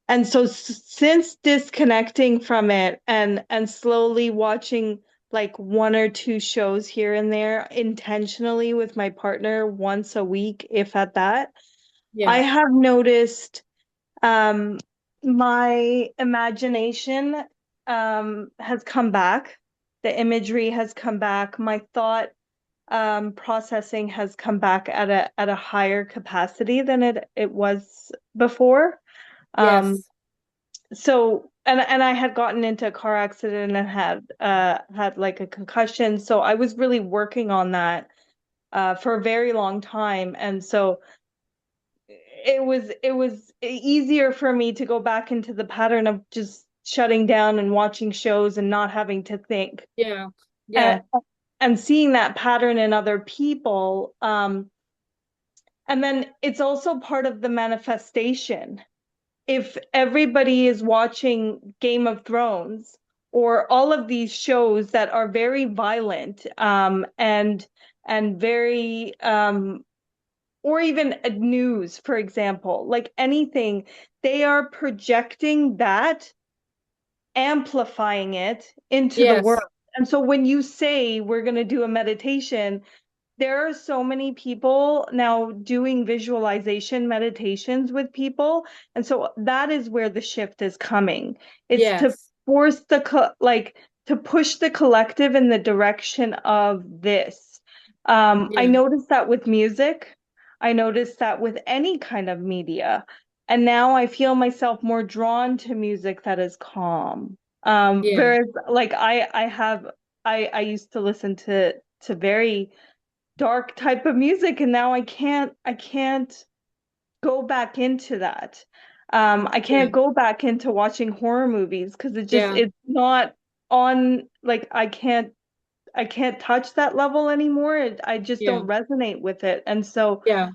And so since disconnecting from it and slowly watching like one or two shows here and there intentionally with my partner once a week, if at that, I
Yeah.
have noticed um, my imagination has come back. The imagery has come back. My thought processing has come back at a higher capacity than it was before. Um,
Yes.
so and I had gotten into a car accident and had like a concussion. So I was really working on that for a very long time. And so it was easier for me to go back into the pattern of just shutting down and watching shows and not having to think.
Yeah.
And
Yeah.
and seeing that pattern in other people. And then it's also part of the manifestation. If everybody is watching Game of Thrones or all of these shows that are very violent and very or even news, for example, like anything, they are projecting that, amplifying it into the world.
Yes.
And so when you say we're going to do a meditation, there are so many people now doing visualization meditations with people. And so that is where the shift is coming. It's to
Yes.
force like to push the collective in the direction of this. I
Yeah.
noticed that with music. I noticed that with any kind of media. And now I feel myself more drawn to music that is calm.
Yeah.
Whereas like I used to listen to very dark type of music, and now I can't go back into that. I
Yeah.
can't go back into watching horror movies because
Yeah.
it's not on, like I can't touch that level anymore. I just
Yeah.
don't resonate with it. And so
Yeah.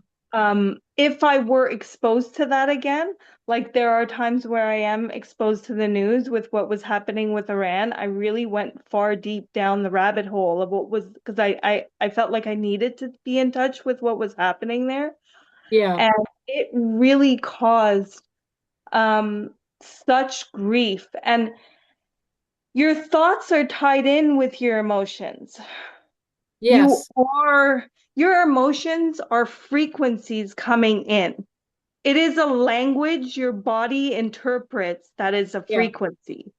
if I were exposed to that again, like there are times where I am exposed to the news with what was happening with Iran, I really went far deep down the rabbit hole of what was, because I felt like I needed to be in touch with what was happening there.
Yeah.
And it really caused um, such grief. And your thoughts are tied in with your emotions. You
Yes.
are, your emotions are frequencies coming in. It is a language your body interprets that is a
Yeah.
frequency.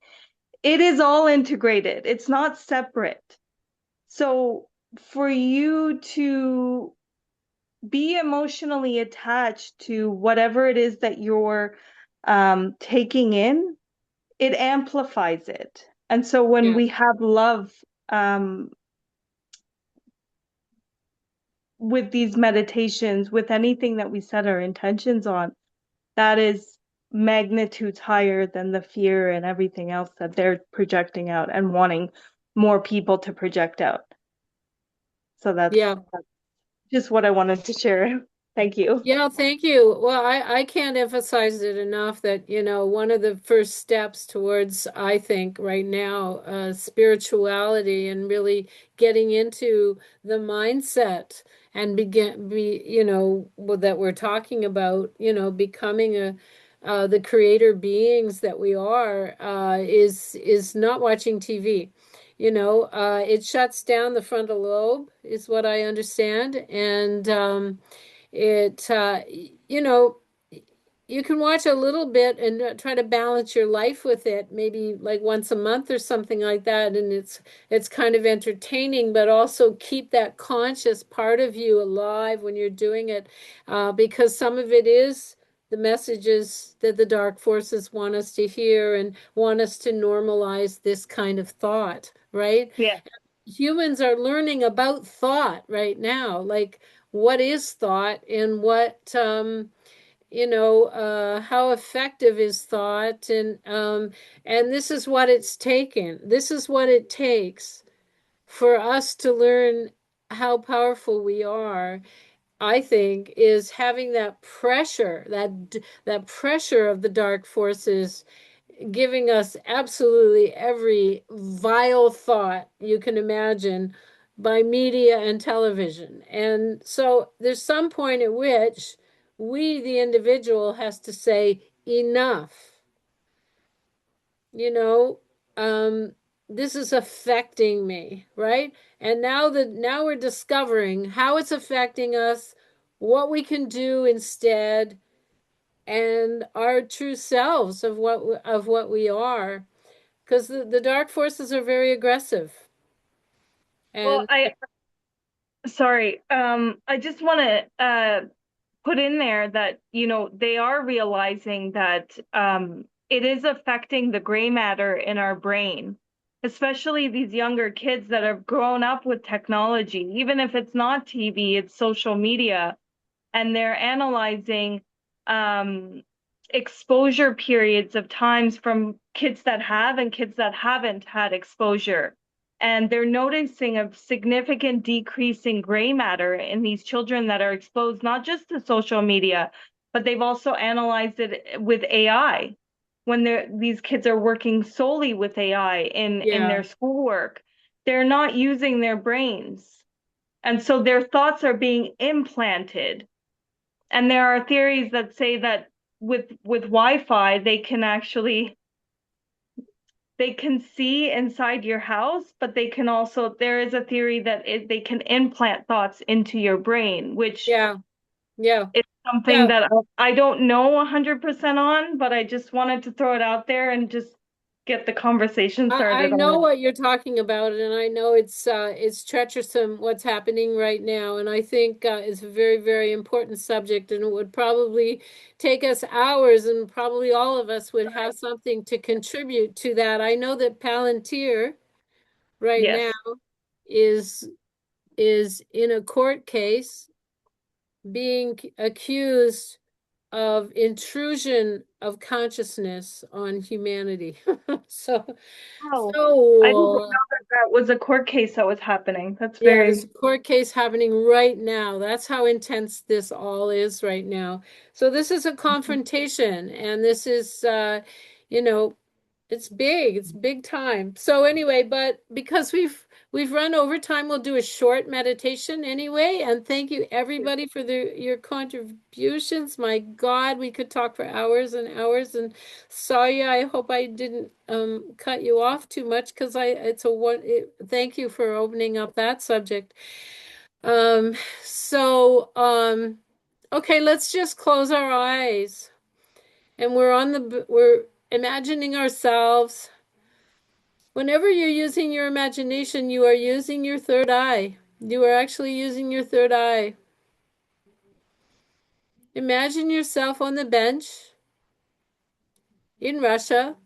It is all integrated, it's not separate. So for you to be emotionally attached to whatever it is that you're taking in, it amplifies it. And so when
Yeah.
we have love um, with these meditations, with anything that we set our intentions on, that is magnitudes higher than the fear and everything else that they're projecting out and wanting more people to project out. So
Yeah.
that's just what I wanted to share. Thank you.
Yeah, thank you. Well, I can't emphasize it enough that, one of the first steps towards, I think, right now, spirituality and really getting into the mindset and that we're talking about, becoming the creator beings that we are, is not watching TV. It shuts down the frontal lobe, is what I understand, and it you know you can watch a little bit and try to balance your life with it, maybe like once a month or something like that, and it's kind of entertaining, but also keep that conscious part of you alive when you're doing it, because some of it is the messages that the dark forces want us to hear and want us to normalize this kind of thought, right?
Yeah.
humans are learning about thought right now, like what is thought and what how effective is thought, and this is what it's taken. This is what it takes for us to learn how powerful we are. I think is having that pressure, that pressure of the dark forces giving us absolutely every vile thought you can imagine by media and television. And so there's some point at which we, the individual, has to say enough. You know, this is affecting me, right? And now we're discovering how it's affecting us, what we can do instead, and our true selves of what we are, because the dark forces are very aggressive.
Well,
And
sorry, I just want to put in there that, they are realizing that it is affecting the gray matter in our brain, especially these younger kids that have grown up with technology, even if it's not TV, it's social media, and they're analyzing um, exposure periods of times from kids that have and kids that haven't had exposure. And they're noticing a significant decrease in gray matter in these children that are exposed not just to social media, but they've also analyzed it with AI. When these kids are working solely with AI in
yeah,
their schoolwork, they're not using their brains. And so their thoughts are being implanted. And there are theories that say that with Wi-Fi, they can see inside your house, but they can also, there is a theory that they can implant thoughts into your brain, which
yeah, yeah,
is something
yeah.
that I don't know 100% on, but I just wanted to throw it out there and just get the conversation
I
started
know
on it.
what you're talking about, and I know it's treacherous what's happening right now, and I think it's a very, very important subject, and it would probably take us hours, and probably all of us would have something to contribute to that. I know that Palantir right now
Yes.
is is in a court case being accused of intrusion of consciousness on humanity. So,
Oh, I didn't know
so
that that was a court case that was happening. That's
yeah, there's
very,
a court case happening right now. That's how intense this all is right now. So this is a confrontation, and this is, you know, it's big. It's big time. So anyway, but because we've run over time, we'll do a short meditation anyway. And thank you everybody for your contributions. My God, we could talk for hours and hours. And Saya, I hope I didn't cut you off too much because thank you for opening up that subject. Um, so okay, let's just close our eyes. And we're imagining ourselves. Whenever you're using your imagination, you are using your third eye. You are actually using your third eye. Imagine yourself on the bench in Russia.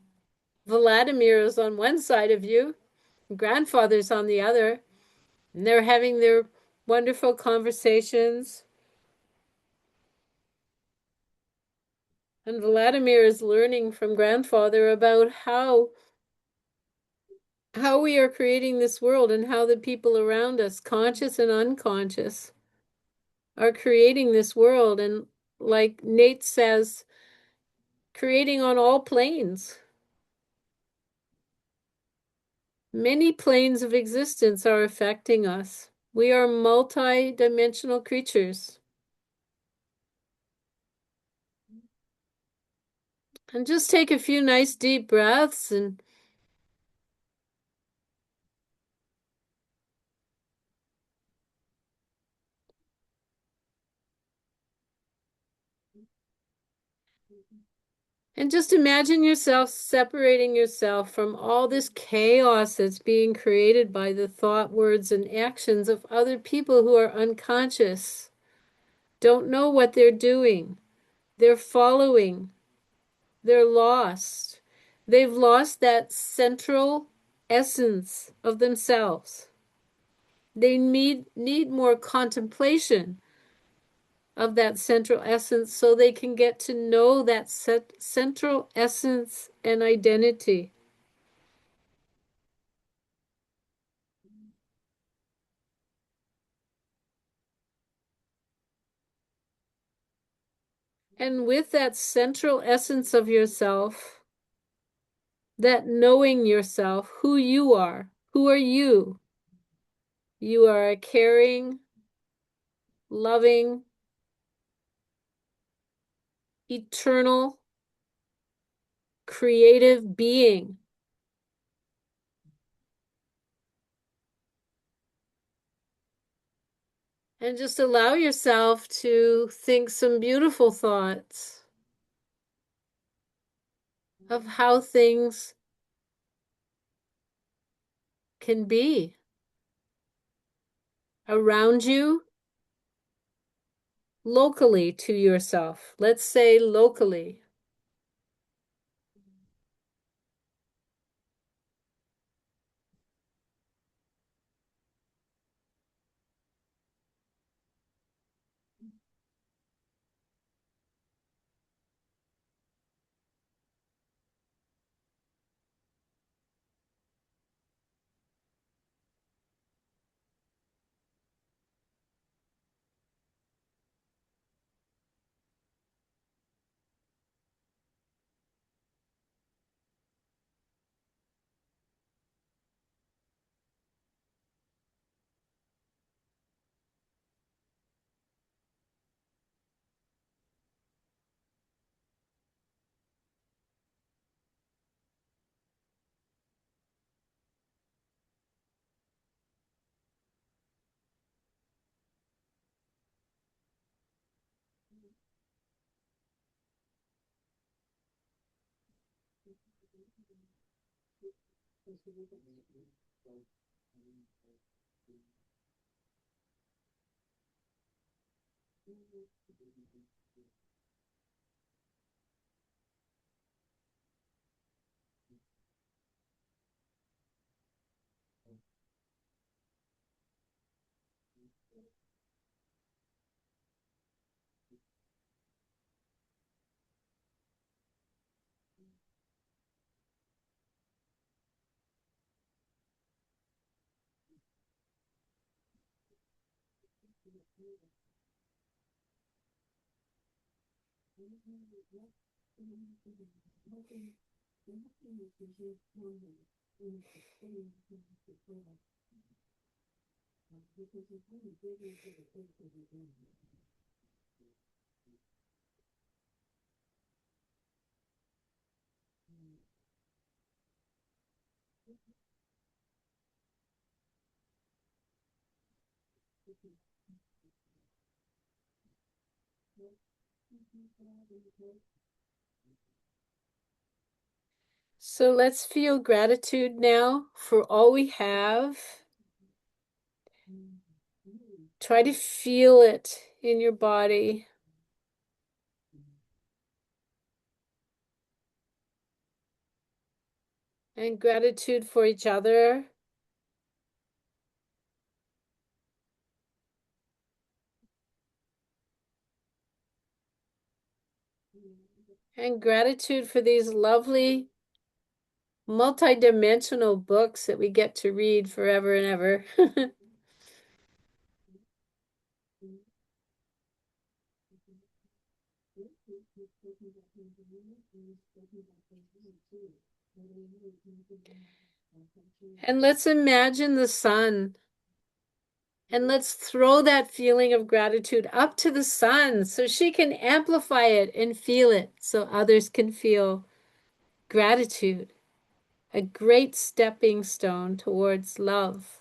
Vladimir is on one side of you, grandfather's on the other, and they're having their wonderful conversations. And Vladimir is learning from grandfather about how we are creating this world and how the people around us, conscious and unconscious, are creating this world. And like Nate says, creating on all planes. Many planes of existence are affecting us. We are multi-dimensional creatures. And just take a few nice deep breaths and just imagine yourself separating yourself from all this chaos that's being created by the thought, words, and actions of other people who are unconscious, don't know what they're doing. They're following. They're lost. They've lost that central essence of themselves. They need more contemplation of that central essence so they can get to know that central essence and identity. And with that central essence of yourself, that knowing yourself, who you are, who are you? You are a caring, loving, eternal, creative being. And just allow yourself to think some beautiful thoughts of how things can be around you, locally to yourself. Let's say locally. So let's feel gratitude now for all we have. Try to feel it in your body. And gratitude for each other. And gratitude for these lovely multi-dimensional books that we get to read forever and ever. And let's imagine the sun. And let's throw that feeling of gratitude up to the sun so she can amplify it and feel it so others can feel gratitude, a great stepping stone towards love.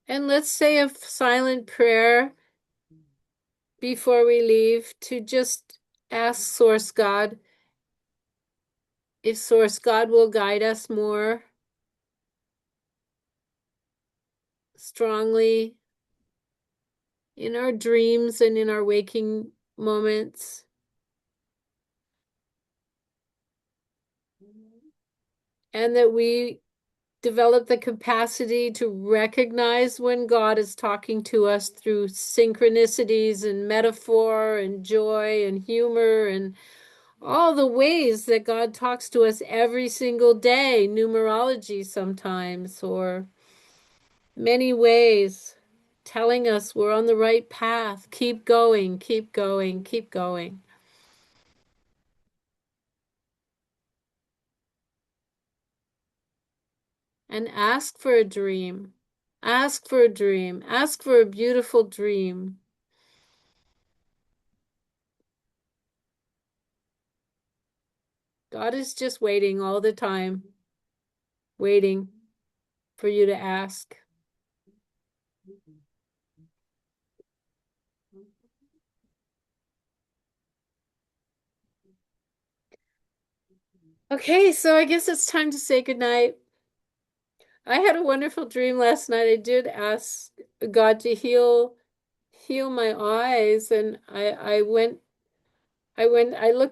And let's say a silent prayer before we leave to just ask Source God if Source God will guide us more strongly in our dreams and in our waking moments. And that we develop the capacity to recognize when God is talking to us through synchronicities and metaphor and joy and humor and all the ways that God talks to us every single day, numerology sometimes, or many ways, telling us we're on the right path. Keep going, keep going, keep going. And ask for a dream. Ask for a dream. Ask for a beautiful dream. God is just waiting all the time, waiting for you to ask. Okay, so I guess it's time to say goodnight. I had a wonderful dream last night. I did ask God to heal my eyes, and I looked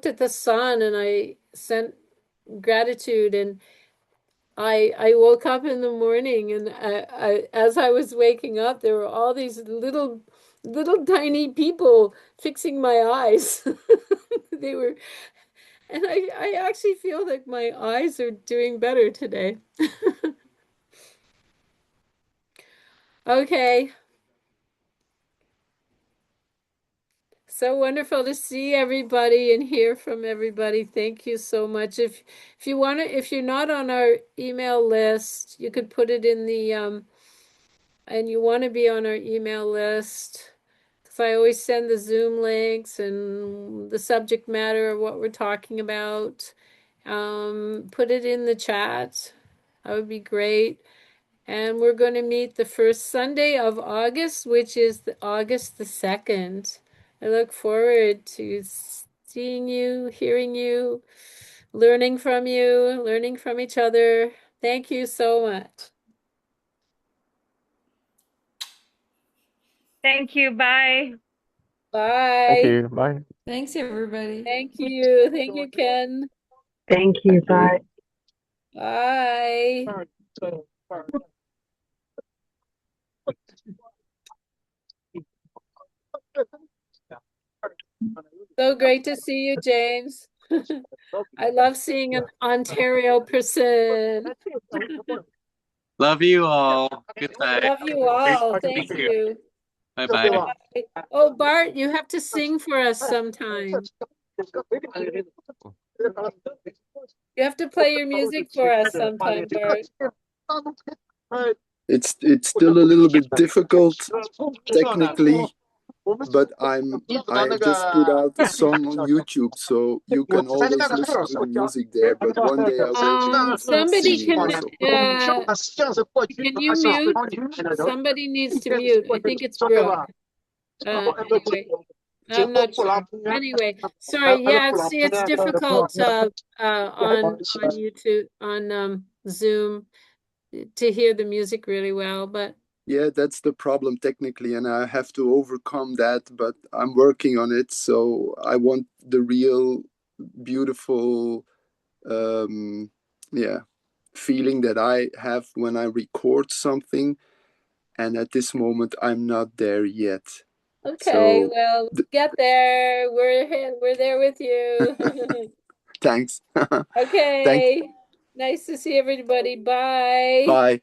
at the sun and I sent gratitude, and I woke up in the morning, and as I was waking up, there were all these little tiny people fixing my eyes. They were, and I actually feel like my eyes are doing better today. Okay. So wonderful to see everybody and hear from everybody. Thank you so much. If you want to, if you're not on our email list, you could put it in the and you want to be on our email list, because I always send the Zoom links and the subject matter of what we're talking about. Put it in the chat. That would be great. And we're going to meet the first Sunday of August, which is August the 2nd. I look forward to seeing you, hearing you, learning from you, learning from each other. Thank you so much.
Thank you. Bye.
Thank
Bye.
you. Bye.
Thanks, everybody.
Thank you. Thank you, Ken.
Thank you.
Thank you.
Bye.
Bye. So great to see you, James. I love seeing an Ontario person.
Love you all. Good night.
Love you all. Thank
Thank you.
you.
Bye bye.
Oh, Bart, you have to sing for us sometime. You have to play your music for us sometime, Bart.
It's still a little bit difficult technically, but I just put out a song on YouTube, so you can always listen to the music there. But one day I will be
Somebody
singing
can
also.
can you mute? Somebody needs to mute. I think it's Brooke. Anyway, I'm not sure. Anyway, sorry. Yeah, it's difficult on YouTube on Zoom to hear the music really well, but
Yeah, that's the problem technically, and I have to overcome that, but I'm working on it. So I want the real beautiful yeah, feeling that I have when I record something, and at this moment I'm not there yet.
okay,
So
well, get there. We're there with you.
thanks. Thanks.
Okay. Nice to see everybody. Bye.
Bye.